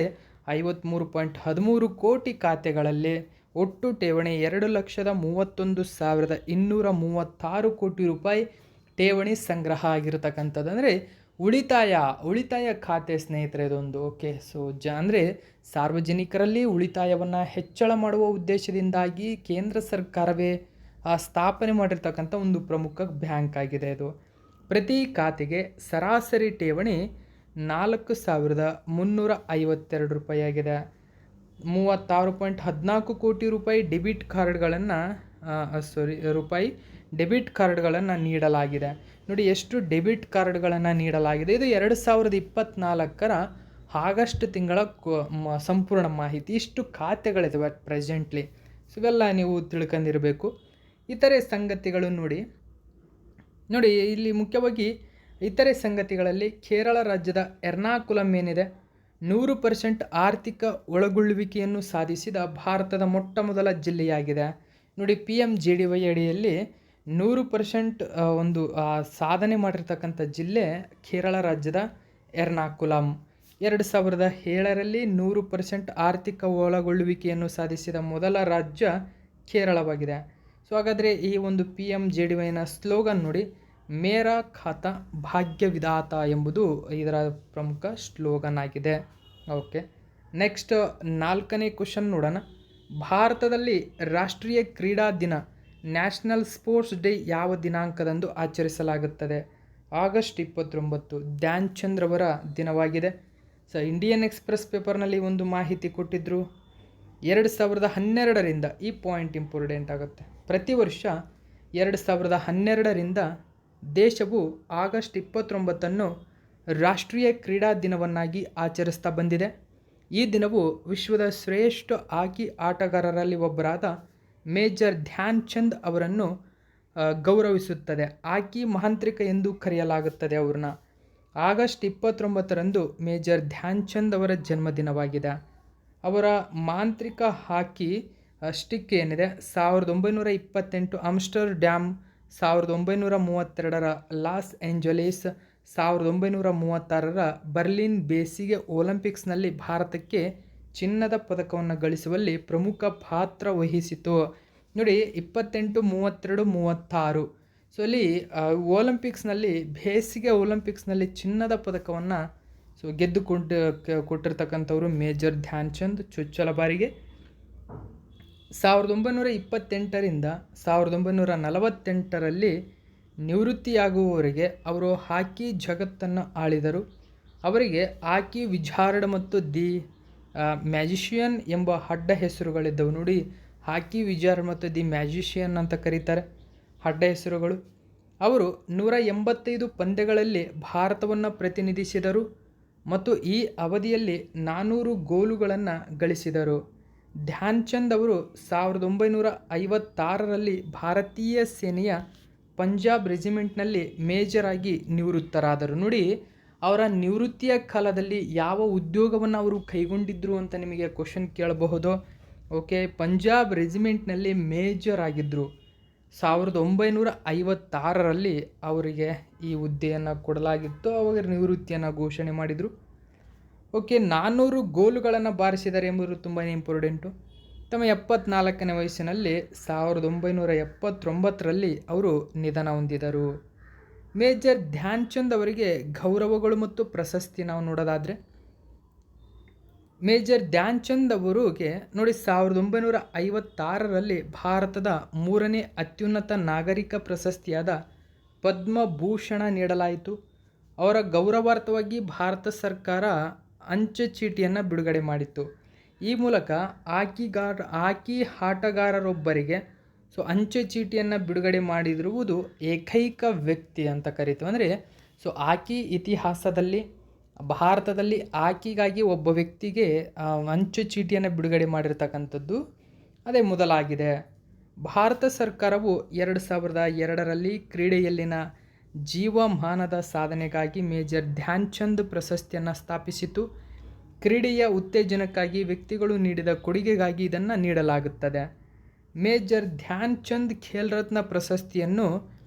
53.13 ಕೋಟಿ ಖಾತೆಗಳಲ್ಲಿ ಒಟ್ಟು ಠೇವಣಿ 2,31,236 ಕೋಟಿ ರೂಪಾಯಿ ಠೇವಣಿ ಸಂಗ್ರಹ ಆಗಿರತಕ್ಕಂಥದ್ದು. ಅಂದರೆ ಉಳಿತಾಯ ಖಾತೆ ಸ್ನೇಹಿತರೆ ಇದೊಂದು. ಓಕೆ, ಸೊ ಅಂದರೆ ಸಾರ್ವಜನಿಕರಲ್ಲಿ ಉಳಿತಾಯವನ್ನು ಹೆಚ್ಚಳ ಮಾಡುವ ಉದ್ದೇಶದಿಂದಾಗಿ ಕೇಂದ್ರ ಸರ್ಕಾರವೇ ಸ್ಥಾಪನೆ ಮಾಡಿರ್ತಕ್ಕಂಥ ಒಂದು ಪ್ರಮುಖ ಬ್ಯಾಂಕ್ ಆಗಿದೆ ಇದು. ಪ್ರತಿ ಖಾತೆಗೆ ಸರಾಸರಿ ಠೇವಣಿ 4,352 ರೂಪಾಯಿ ಆಗಿದೆ. 36.14 ಕೋಟಿ ರೂಪಾಯಿ ಡೆಬಿಟ್ ಕಾರ್ಡ್ಗಳನ್ನು ನೀಡಲಾಗಿದೆ. ನೋಡಿ ಎಷ್ಟು ಡೆಬಿಟ್ ಕಾರ್ಡ್ಗಳನ್ನು ನೀಡಲಾಗಿದೆ. ಇದು 2024 ಆಗಸ್ಟ್ ತಿಂಗಳ ಸಂಪೂರ್ಣ ಮಾಹಿತಿ. ಇಷ್ಟು ಖಾತೆಗಳಿವೆ ಪ್ರೆಸೆಂಟ್ಲಿ. ಸೊ ಇವೆಲ್ಲ ನೀವು ತಿಳ್ಕೊಂಡಿರಬೇಕು. ಇತರೆ ಸಂಗತಿಗಳು ನೋಡಿ ಇಲ್ಲಿ ಮುಖ್ಯವಾಗಿ ಇತರೆ ಸಂಗತಿಗಳಲ್ಲಿ ಕೇರಳ ರಾಜ್ಯದ ಎರ್ನಾಕುಲಂ ಏನಿದೆ 100% ಆರ್ಥಿಕ ಒಳಗೊಳ್ಳುವಿಕೆಯನ್ನು ಸಾಧಿಸಿದ ಭಾರತದ ಮೊಟ್ಟ ಮೊದಲ ಜಿಲ್ಲೆಯಾಗಿದೆ. ನೋಡಿ PMJDY ಅಡಿಯಲ್ಲಿ 100% ಒಂದು ಸಾಧನೆ ಮಾಡಿರ್ತಕ್ಕಂಥ ಜಿಲ್ಲೆ ಕೇರಳ ರಾಜ್ಯದ ಎರ್ನಾಕುಲಂ. 2007ರಲ್ಲಿ 100% ಆರ್ಥಿಕ ಒಳಗೊಳ್ಳುವಿಕೆಯನ್ನು ಸಾಧಿಸಿದ ಮೊದಲ ರಾಜ್ಯ ಕೇರಳವಾಗಿದೆ. ಸೊ ಹಾಗಾದರೆ ಈ ಒಂದು PMJDYನ ಸ್ಲೋಗನ್ ನೋಡಿ, ಮೇರಾ ಖಾತಾ ಭಾಗ್ಯ ವಿಧಾತ ಎಂಬುದು ಇದರ ಪ್ರಮುಖ ಸ್ಲೋಗನ್ ಆಗಿದೆ. ಓಕೆ, ನೆಕ್ಸ್ಟ್ 4ನೇ ಕ್ವಶನ್ ನೋಡೋಣ. ಭಾರತದಲ್ಲಿ ರಾಷ್ಟ್ರೀಯ ಕ್ರೀಡಾ ದಿನ ನ್ಯಾಷನಲ್ ಸ್ಪೋರ್ಟ್ಸ್ ಡೇ ಯಾವ ದಿನಾಂಕದಂದು ಆಚರಿಸಲಾಗುತ್ತದೆ? ಆಗಸ್ಟ್ 29 ಧ್ಯಾನ್ ಚಂದ್ ಅವರ ದಿನವಾಗಿದೆ. ಸೊ ಇಂಡಿಯನ್ ಎಕ್ಸ್‌ಪ್ರೆಸ್ ಪೇಪರ್ನಲ್ಲಿ ಒಂದು ಮಾಹಿತಿ ಕೊಟ್ಟಿದ್ದರು. 2012ರಿಂದ ಈ ಪಾಯಿಂಟ್ ಇಂಪಾರ್ಟೆಂಟ್ ಆಗುತ್ತೆ. ಪ್ರತಿ ವರ್ಷ 2012ರಿಂದ ದೇಶವು ಆಗಸ್ಟ್ 29 ರಾಷ್ಟ್ರೀಯ ಕ್ರೀಡಾ ದಿನವನ್ನಾಗಿ ಆಚರಿಸ್ತಾ ಬಂದಿದೆ. ಈ ದಿನವು ವಿಶ್ವದ ಶ್ರೇಷ್ಠ ಹಾಕಿ ಆಟಗಾರರಲ್ಲಿ ಒಬ್ಬರಾದ ಮೇಜರ್ ಧ್ಯಾನ್ ಚಂದ್ ಅವರನ್ನು ಗೌರವಿಸುತ್ತದೆ. ಹಾಕಿ ಮಹಾಂತ್ರಿಕ ಎಂದು ಕರೆಯಲಾಗುತ್ತದೆ ಅವ್ರನ್ನ. ಆಗಸ್ಟ್ 29ರಂದು ಮೇಜರ್ ಧ್ಯಾನ್ ಚಂದ್ ಅವರ ಜನ್ಮದಿನವಾಗಿದೆ. ಅವರ ಮಾಂತ್ರಿಕ ಹಾಕಿ ಸ್ಟಿಕ್ ಏನಿದೆ 1928 ಆಮ್ಸ್ಟರ್ಡ್ಯಾಮ್, 1932ರ ಲಾಸ್ ಏಂಜಲೀಸ್, 1936ರ ಬರ್ಲಿನ್ ಬೇಸಿಗೆ ಒಲಿಂಪಿಕ್ಸ್ನಲ್ಲಿ ಭಾರತಕ್ಕೆ ಚಿನ್ನದ ಪದಕವನ್ನು ಗಳಿಸುವಲ್ಲಿ ಪ್ರಮುಖ ಪಾತ್ರ ವಹಿಸಿತು. ನೋಡಿ 28, 32, 36. ಸೊ ಅಲ್ಲಿ ಒಲಿಂಪಿಕ್ಸ್ನಲ್ಲಿ ಬೇಸಿಗೆ ಒಲಿಂಪಿಕ್ಸ್ನಲ್ಲಿ ಚಿನ್ನದ ಪದಕವನ್ನು ಕೊಟ್ಟಿರ್ತಕ್ಕಂಥವ್ರು ಮೇಜರ್ ಧ್ಯಾನ್ ಚಂದ್ ಚೊಚ್ಚಲ ಬಾರಿಗೆ. 1928ರಿಂದ 1948ರಲ್ಲಿ ನಿವೃತ್ತಿಯಾಗುವವರೆಗೆ ಅವರು ಹಾಕಿ ಜಗತ್ತನ್ನು ಆಳಿದರು. ಅವರಿಗೆ ಹಾಕಿ ವಿಜಾರ್ಡ್ ಮತ್ತು ದಿ ಮ್ಯಾಜಿಷಿಯನ್ ಎಂಬ ಅಡ್ಡ ಹೆಸರುಗಳಿದ್ದವು. ನೋಡಿ, ಹಾಕಿ ವಿಜಾರ್ಡ್ ಮತ್ತು ದಿ ಮ್ಯಾಜಿಷಿಯನ್ ಅಂತ ಕರೀತಾರೆ, ಅಡ್ಡ ಹೆಸರುಗಳು. ಅವರು 185 ಪಂದ್ಯಗಳಲ್ಲಿ ಭಾರತವನ್ನು ಪ್ರತಿನಿಧಿಸಿದರು ಮತ್ತು ಈ ಅವಧಿಯಲ್ಲಿ 400 ಗೋಲುಗಳನ್ನು ಗಳಿಸಿದರು. ಧ್ಯಾನ್ ಚಂದ್ ಅವರು 1956ರಲ್ಲಿ ಭಾರತೀಯ ಸೇನೆಯ ಪಂಜಾಬ್ ರೆಜಿಮೆಂಟ್ನಲ್ಲಿ ಮೇಜರ್ ಆಗಿ ನಿವೃತ್ತರಾದರು. ನೋಡಿ, ಅವರ ನಿವೃತ್ತಿಯ ಕಾಲದಲ್ಲಿ ಯಾವ ಉದ್ಯೋಗವನ್ನು ಅವರು ಕೈಗೊಂಡಿದ್ದರು ಅಂತ ನಿಮಗೆ ಕ್ವಶನ್ ಕೇಳಬಹುದು. ಓಕೆ, ಪಂಜಾಬ್ ರೆಜಿಮೆಂಟ್ನಲ್ಲಿ ಮೇಜರ್ ಆಗಿದ್ದರು. 1956ರಲ್ಲಿ ಅವರಿಗೆ ಈ ಹುದ್ದೆಯನ್ನು ಕೊಡಲಾಗಿತ್ತು. ಅವಾಗ ನಿವೃತ್ತಿಯನ್ನು ಘೋಷಣೆ ಮಾಡಿದರು. ಓಕೆ, 400 ಗೋಲುಗಳನ್ನು ಬಾರಿಸಿದ್ದಾರೆ ಎಂಬುದು ತುಂಬಾ ಇಂಪಾರ್ಟೆಂಟು. ತಮ್ಮ 74ನೇ ವಯಸ್ಸಿನಲ್ಲಿ 1979ರಲ್ಲಿ ಅವರು ನಿಧನ ಹೊಂದಿದರು. ಮೇಜರ್ ಧ್ಯಾನ್ ಚಂದ್ ಅವರಿಗೆ ಗೌರವಗಳು ಮತ್ತು ಪ್ರಶಸ್ತಿ ನಾವು ನೋಡೋದಾದರೆ, ಮೇಜರ್ ಧ್ಯಾನ್ ಚಂದ್ ಅವರಿಗೆ ನೋಡಿ 1956ರಲ್ಲಿ ಭಾರತದ 3ನೇ ಅತ್ಯುನ್ನತ ನಾಗರಿಕ ಪ್ರಶಸ್ತಿಯಾದ ಪದ್ಮಭೂಷಣ ನೀಡಲಾಯಿತು. ಅವರ ಗೌರವಾರ್ಥವಾಗಿ ಭಾರತ ಸರ್ಕಾರ ಅಂಚೆ ಚೀಟಿಯನ್ನು ಬಿಡುಗಡೆ ಮಾಡಿತ್ತು. ಈ ಮೂಲಕ ಹಾಕಿ ಆಟಗಾರರೊಬ್ಬರಿಗೆ ಅಂಚೆ ಚೀಟಿಯನ್ನು ಬಿಡುಗಡೆ ಮಾಡಿರುವುದು ಏಕೈಕ ವ್ಯಕ್ತಿ ಅಂತ ಕರೀತೀವಿ. ಅಂದರೆ ಹಾಕಿ ಇತಿಹಾಸದಲ್ಲಿ ಭಾರತದಲ್ಲಿ ಹಾಕಿಗಾಗಿ ಒಬ್ಬ ವ್ಯಕ್ತಿಗೆ ಅಂಚೆ ಚೀಟಿಯನ್ನು ಬಿಡುಗಡೆ ಮಾಡಿರ್ತಕ್ಕಂಥದ್ದು ಅದೇ ಮೊದಲಾಗಿದೆ. ಭಾರತ ಸರ್ಕಾರವು 2002ರಲ್ಲಿ ಕ್ರೀಡೆಯಲ್ಲಿನ ಜೀವಮಾನದ ಸಾಧನೆಗಾಗಿ ಮೇಜರ್ ಧ್ಯಾನ್ ಚಂದ್ ಪ್ರಶಸ್ತಿಯನ್ನು ಸ್ಥಾಪಿಸಿತು. ಕ್ರೀಡೆಯ ಉತ್ತೇಜನಕ್ಕಾಗಿ ವ್ಯಕ್ತಿಗಳು ನೀಡಿದ ಕೊಡುಗೆಗಾಗಿ ಇದನ್ನು ನೀಡಲಾಗುತ್ತದೆ. ಮೇಜರ್ ಧ್ಯಾನ್ ಚಂದ್ ಖೇಲ್ ರತ್ನ ಪ್ರಶಸ್ತಿಯನ್ನು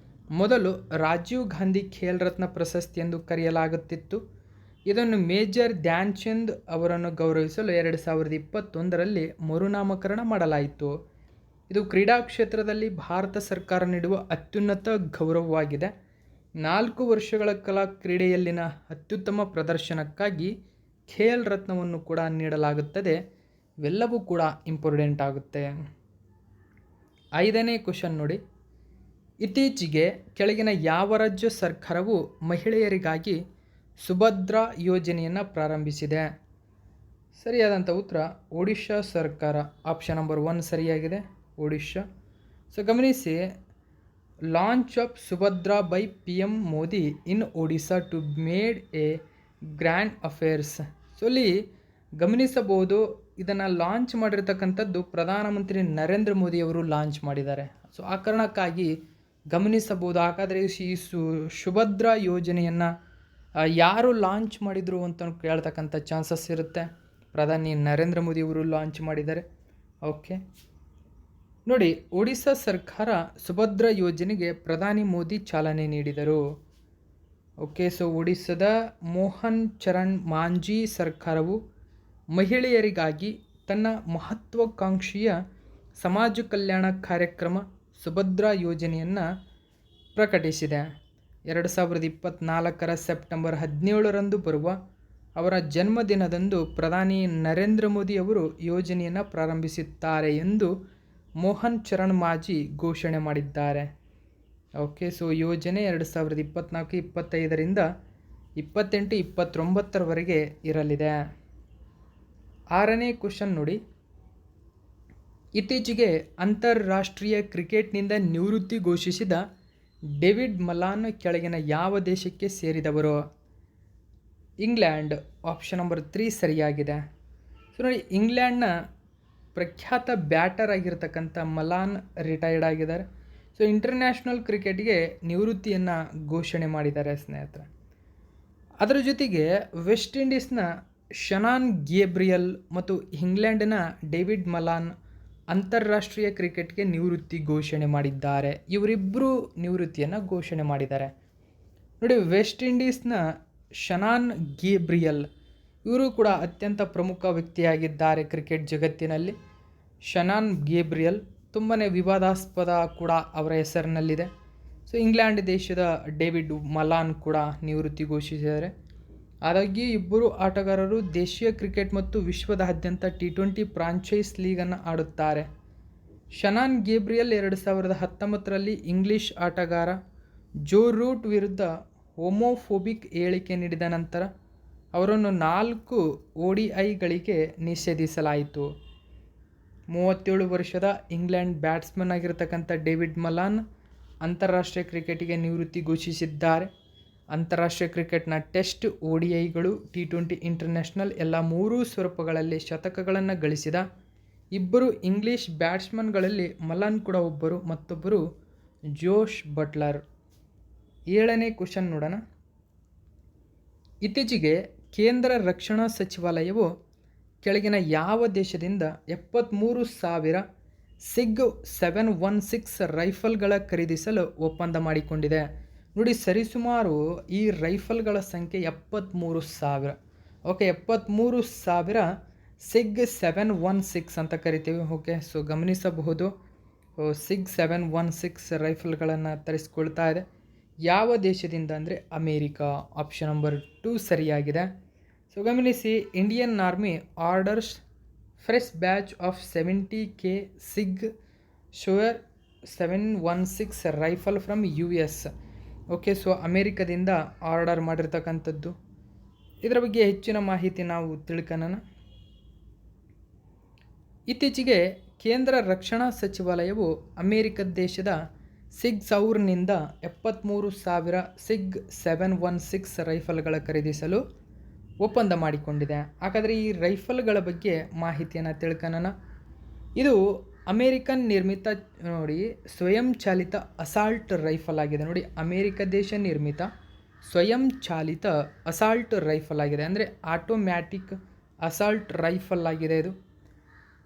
ಮೊದಲು ರಾಜೀವ್ ಗಾಂಧಿ ಖೇಲ್ ರತ್ನ ಪ್ರಶಸ್ತಿ ಎಂದು ಕರೆಯಲಾಗುತ್ತಿತ್ತು. ಇದನ್ನು ಮೇಜರ್ ಧ್ಯಾನ್ ಚಂದ್ ಅವರನ್ನು ಗೌರವಿಸಲು 2021ರಲ್ಲಿ ಮರುನಾಮಕರಣ ಮಾಡಲಾಯಿತು. ಇದು ಕ್ರೀಡಾ ಕ್ಷೇತ್ರದಲ್ಲಿ ಭಾರತ ಸರ್ಕಾರ ನೀಡುವ ಅತ್ಯುನ್ನತ ಗೌರವವಾಗಿದೆ. 4 ವರ್ಷಗಳ ಕಾಲ ಕ್ರೀಡೆಯಲ್ಲಿನ ಅತ್ಯುತ್ತಮ ಪ್ರದರ್ಶನಕ್ಕಾಗಿ ಖೇಲ್ ರತ್ನವನ್ನು ಕೂಡ ನೀಡಲಾಗುತ್ತದೆ. ಇವೆಲ್ಲವೂ ಕೂಡ ಇಂಪಾರ್ಟೆಂಟ್ ಆಗುತ್ತೆ. 5ನೇ ಕ್ವಶನ್ ನೋಡಿ, ಇತ್ತೀಚೆಗೆ ಕೆಳಗಿನ ಯಾವ ರಾಜ್ಯ ಸರ್ಕಾರವು ಮಹಿಳೆಯರಿಗಾಗಿ ಸುಭದ್ರಾ ಯೋಜನೆಯನ್ನು ಪ್ರಾರಂಭಿಸಿದೆ? ಸರಿಯಾದಂಥ ಉತ್ತರ ಒಡಿಶಾ ಸರ್ಕಾರ. ಆಪ್ಷನ್ ನಂಬರ್ 1 ಸರಿಯಾಗಿದೆ, ಒಡಿಶಾ. ಸೊ ಗಮನಿಸಿ, launch of Subhadra by PM Modi in Odisha to made a grand affairs. So ಇಲ್ಲಿ ಗಮನಿಸಬಹುದು, ಇದನ್ನು ಲಾಂಚ್ ಮಾಡಿರ್ತಕ್ಕಂಥದ್ದು ಪ್ರಧಾನಮಂತ್ರಿ ನರೇಂದ್ರ ಮೋದಿಯವರು ಲಾಂಚ್ ಮಾಡಿದ್ದಾರೆ. ಸೊ ಆ ಕಾರಣಕ್ಕಾಗಿ ಗಮನಿಸಬಹುದು. ಹಾಗಾದರೆ ಈ ಸುಭದ್ರಾ ಯೋಜನೆಯನ್ನು ಯಾರು ಲಾಂಚ್ ಮಾಡಿದರು ಅಂತ ಕೇಳ್ತಕ್ಕಂಥ ಚಾನ್ಸಸ್ ಇರುತ್ತೆ. ಪ್ರಧಾನಿ ನರೇಂದ್ರ ಮೋದಿಯವರು ಲಾಂಚ್ ಮಾಡಿದ್ದಾರೆ. ಓಕೆ ನೋಡಿ, ಒಡಿಶಾ ಸರ್ಕಾರ ಸುಭದ್ರಾ ಯೋಜನೆಗೆ ಪ್ರಧಾನಿ ಮೋದಿ ಚಾಲನೆ ನೀಡಿದರು. ಓಕೆ, ಸೊ ಒಡಿಶಾದ ಮೋಹನ್ ಚರಣ್ ಮಾಂಜಿ ಸರ್ಕಾರವು ಮಹಿಳೆಯರಿಗಾಗಿ ತನ್ನ ಮಹತ್ವಾಕಾಂಕ್ಷೆಯ ಸಮಾಜ ಕಲ್ಯಾಣ ಕಾರ್ಯಕ್ರಮ ಸುಭದ್ರಾ ಯೋಜನೆಯನ್ನು ಪ್ರಕಟಿಸಿದೆ. 2024 ಸೆಪ್ಟೆಂಬರ್ 17ರಂದು ಬರುವ ಅವರ ಜನ್ಮದಿನದಂದು ಪ್ರಧಾನಿ ನರೇಂದ್ರ ಮೋದಿ ಅವರು ಯೋಜನೆಯನ್ನು ಪ್ರಾರಂಭಿಸುತ್ತಾರೆ ಎಂದು ಮೋಹನ್ ಚರಣ್ ಮಾಂಜಿ ಘೋಷಣೆ ಮಾಡಿದ್ದಾರೆ. ಓಕೆ, ಸೊ ಯೋಜನೆ 2024-25ರಿಂದ 28-29ರವರೆಗೆ ಇರಲಿದೆ. 6ನೇ ಕ್ವಶನ್ ನೋಡಿ, ಇತ್ತೀಚೆಗೆ ಅಂತಾರಾಷ್ಟ್ರೀಯ ಕ್ರಿಕೆಟ್ನಿಂದ ನಿವೃತ್ತಿ ಘೋಷಿಸಿದ ಡೇವಿಡ್ ಮಲಾನ್ ಕೆಳಗಿನ ಯಾವ ದೇಶಕ್ಕೆ ಸೇರಿದವರು? ಇಂಗ್ಲೆಂಡ್. ಆಪ್ಷನ್ ನಂಬರ್ 3 ಸರಿಯಾಗಿದೆ. ಸೊ ನೋಡಿ, ಇಂಗ್ಲೆಂಡ್ನ ಪ್ರಖ್ಯಾತ ಬ್ಯಾಟರ್ ಆಗಿರ್ತಕ್ಕಂಥ ಮಲಾನ್ ರಿಟೈರ್ಡ್ ಆಗಿದ್ದಾರೆ. ಸೊ ಇಂಟರ್ನ್ಯಾಷನಲ್ ಕ್ರಿಕೆಟ್ಗೆ ನಿವೃತ್ತಿಯನ್ನು ಘೋಷಣೆ ಮಾಡಿದ್ದಾರೆ ಸ್ನೇಹಿತರೆ. ಅದರ ಜೊತೆಗೆ ವೆಸ್ಟ್ ಇಂಡೀಸ್ನ ಶನಾನ್ ಗೇಬ್ರಿಯಲ್ ಮತ್ತು ಇಂಗ್ಲೆಂಡಿನ ಡೇವಿಡ್ ಮಲಾನ್ ಅಂತಾರಾಷ್ಟ್ರೀಯ ಕ್ರಿಕೆಟ್ಗೆ ನಿವೃತ್ತಿ ಘೋಷಣೆ ಮಾಡಿದ್ದಾರೆ. ಇವರಿಬ್ಬರು ನಿವೃತ್ತಿಯನ್ನು ಘೋಷಣೆ ಮಾಡಿದ್ದಾರೆ. ನೋಡಿ, ವೆಸ್ಟ್ ಇಂಡೀಸ್ನ ಶನಾನ್ ಗೇಬ್ರಿಯಲ್ ಇವರು ಕೂಡ ಅತ್ಯಂತ ಪ್ರಮುಖ ವ್ಯಕ್ತಿಯಾಗಿದ್ದಾರೆ ಕ್ರಿಕೆಟ್ ಜಗತ್ತಿನಲ್ಲಿ. ಶನಾನ್ ಗೇಬ್ರಿಯಲ್ ತುಂಬಾ ವಿವಾದಾಸ್ಪದ ಕೂಡ ಅವರ ಹೆಸರಿನಲ್ಲಿದೆ. ಸೊ ಇಂಗ್ಲೆಂಡ್ ದೇಶದ ಡೇವಿಡ್ ಮಲಾನ್ ಕೂಡ ನಿವೃತ್ತಿ ಘೋಷಿಸಿದ್ದಾರೆ. ಆದಾಗ್ಯೂ ಇಬ್ಬರು ಆಟಗಾರರು ದೇಶೀಯ ಕ್ರಿಕೆಟ್ ಮತ್ತು ವಿಶ್ವದಾದ್ಯಂತ T20 ಫ್ರಾಂಚೈಸ್ ಲೀಗನ್ನು ಆಡುತ್ತಾರೆ. ಶನಾನ್ ಗೇಬ್ರಿಯಲ್ 2019ರಲ್ಲಿ ಇಂಗ್ಲಿಷ್ ಆಟಗಾರ ಜೋ ರೂಟ್ ವಿರುದ್ಧ ಹೋಮೋಫೋಬಿಕ್ ಹೇಳಿಕೆ ನೀಡಿದ ನಂತರ ಅವರನ್ನು 4 ODIಗಳಿಗೆ ನಿಷೇಧಿಸಲಾಯಿತು. 37 ವರ್ಷದ ಇಂಗ್ಲೆಂಡ್ ಬ್ಯಾಟ್ಸ್ಮನ್ ಆಗಿರತಕ್ಕಂಥ ಡೇವಿಡ್ ಮಲಾನ್ ಅಂತಾರಾಷ್ಟ್ರೀಯ ಕ್ರಿಕೆಟಿಗೆ ನಿವೃತ್ತಿ ಘೋಷಿಸಿದ್ದಾರೆ. ಅಂತಾರಾಷ್ಟ್ರೀಯ ಕ್ರಿಕೆಟ್ನ ಟೆಸ್ಟ್, ODIಗಳು, T20 ಇಂಟರ್ನ್ಯಾಷನಲ್ ಎಲ್ಲ 3 ಸ್ವರೂಪಗಳಲ್ಲಿ ಶತಕಗಳನ್ನು ಗಳಿಸಿದ ಇಬ್ಬರು ಇಂಗ್ಲಿಷ್ ಬ್ಯಾಟ್ಸ್ಮನ್ಗಳಲ್ಲಿ ಮಲಾನ್ ಕೂಡ ಒಬ್ಬರು, ಮತ್ತೊಬ್ಬರು ಜೋಶ್ ಬಟ್ಲರ್. 7ನೇ ಕ್ವಶನ್ ನೋಡೋಣ. ಇತ್ತೀಚೆಗೆ ಕೇಂದ್ರ ರಕ್ಷಣಾ ಸಚಿವಾಲಯವು ಕೆಳಗಿನ ಯಾವ ದೇಶದಿಂದ 73,000 ಸಿಗ್ 716 ರೈಫಲ್ಗಳ ಖರೀದಿಸಲು ಒಪ್ಪಂದ ಮಾಡಿಕೊಂಡಿದೆ? ನೋಡಿ, ಸರಿಸುಮಾರು ಈ ರೈಫಲ್ಗಳ ಸಂಖ್ಯೆ 73,000. ಓಕೆ, 73,000 ಸಿಗ್ 716 ಅಂತ ಕರಿತೀವಿ. ಓಕೆ, ಸೊ ಗಮನಿಸಬಹುದು, ಸಿಗ್ 716 ರೈಫಲ್ಗಳನ್ನು ತರಿಸ್ಕೊಳ್ತಾ ಇದೆ. ಯಾವ ದೇಶದಿಂದ ಅಂದರೆ ಅಮೇರಿಕಾ. ಆಪ್ಷನ್ ನಂಬರ್ 2 ಸರಿಯಾಗಿದೆ. ಸೊ ಗಮನಿಸಿ, Indian army orders fresh batch of 70K Sig Sauer 716 rifle from US. Okay, so ಅಮೇರಿಕದಿಂದ ಆರ್ಡರ್ ಮಾಡಿರ್ತಕ್ಕಂಥದ್ದು. ಇದರ ಬಗ್ಗೆ ಹೆಚ್ಚಿನ ಮಾಹಿತಿ ನಾವು ತಿಳ್ಕೊಳ್ಳೋಣ. ಇತ್ತೀಚೆಗೆ ಕೇಂದ್ರ ರಕ್ಷಣಾ ಸಚಿವಾಲಯವು ಅಮೇರಿಕ ದೇಶದ ಸಿಗ್ ಸೌರ್ನಿಂದ 73,000 ಸಿಗ್ 716 ರೈಫಲ್ಗಳ ಖರೀದಿಸಲು ಒಪ್ಪಂದ ಮಾಡಿಕೊಂಡಿದೆ. ಹಾಗಾದರೆ ಈ ರೈಫಲ್ಗಳ ಬಗ್ಗೆ ಮಾಹಿತಿಯನ್ನು ತಿಳ್ಕೊಳ್ಳೋಣ. ಇದು ಅಮೇರಿಕನ್ ನಿರ್ಮಿತ ನೋಡಿ ಸ್ವಯಂ ಚಾಲಿತ ಅಸಾಲ್ಟ್ ರೈಫಲ್ ಆಗಿದೆ. ನೋಡಿ, ಅಮೇರಿಕ ದೇಶ ನಿರ್ಮಿತ ಸ್ವಯಂ ಚಾಲಿತ ಅಸಾಲ್ಟ್ ರೈಫಲ್ ಆಗಿದೆ, ಅಂದರೆ ಆಟೋಮ್ಯಾಟಿಕ್ ಅಸಾಲ್ಟ್ ರೈಫಲ್ ಆಗಿದೆ ಇದು.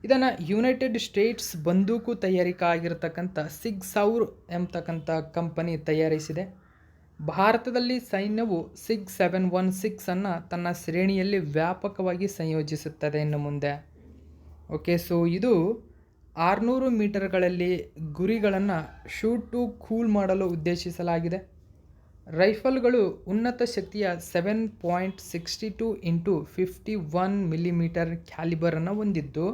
ಇದನ್ನು ಯುನೈಟೆಡ್ ಸ್ಟೇಟ್ಸ್ ಬಂದೂಕು ತಯಾರಿಕಾ ಆಗಿರತಕ್ಕಂಥ ಸಿಗ್ ಸೌರ್ ಎಂಬತಕ್ಕಂಥ ಕಂಪನಿ ತಯಾರಿಸಿದೆ. ಭಾರತದಲ್ಲಿ ಸೈನ್ಯವು 6716 ಅನ್ನು ತನ್ನ ಶ್ರೇಣಿಯಲ್ಲಿ ವ್ಯಾಪಕವಾಗಿ ಸಂಯೋಜಿಸುತ್ತದೆ ಇನ್ನು ಮುಂದೆ. ಓಕೆ, ಸೊ ಇದು 600 ಮೀಟರ್ಗಳಲ್ಲಿ ಗುರಿಗಳನ್ನು ಶೂಟ್ ಟು ಕೂಲ್ ಮಾಡಲು ಉದ್ದೇಶಿಸಲಾಗಿದೆ. ರೈಫಲ್ಗಳು ಉನ್ನತ ಶಕ್ತಿಯ 7.62 ಇಂಟು 51 ಮಿಲಿಮೀಟರ್ ಕ್ಯಾಲಿಬರನ್ನು ಹೊಂದಿದ್ದು,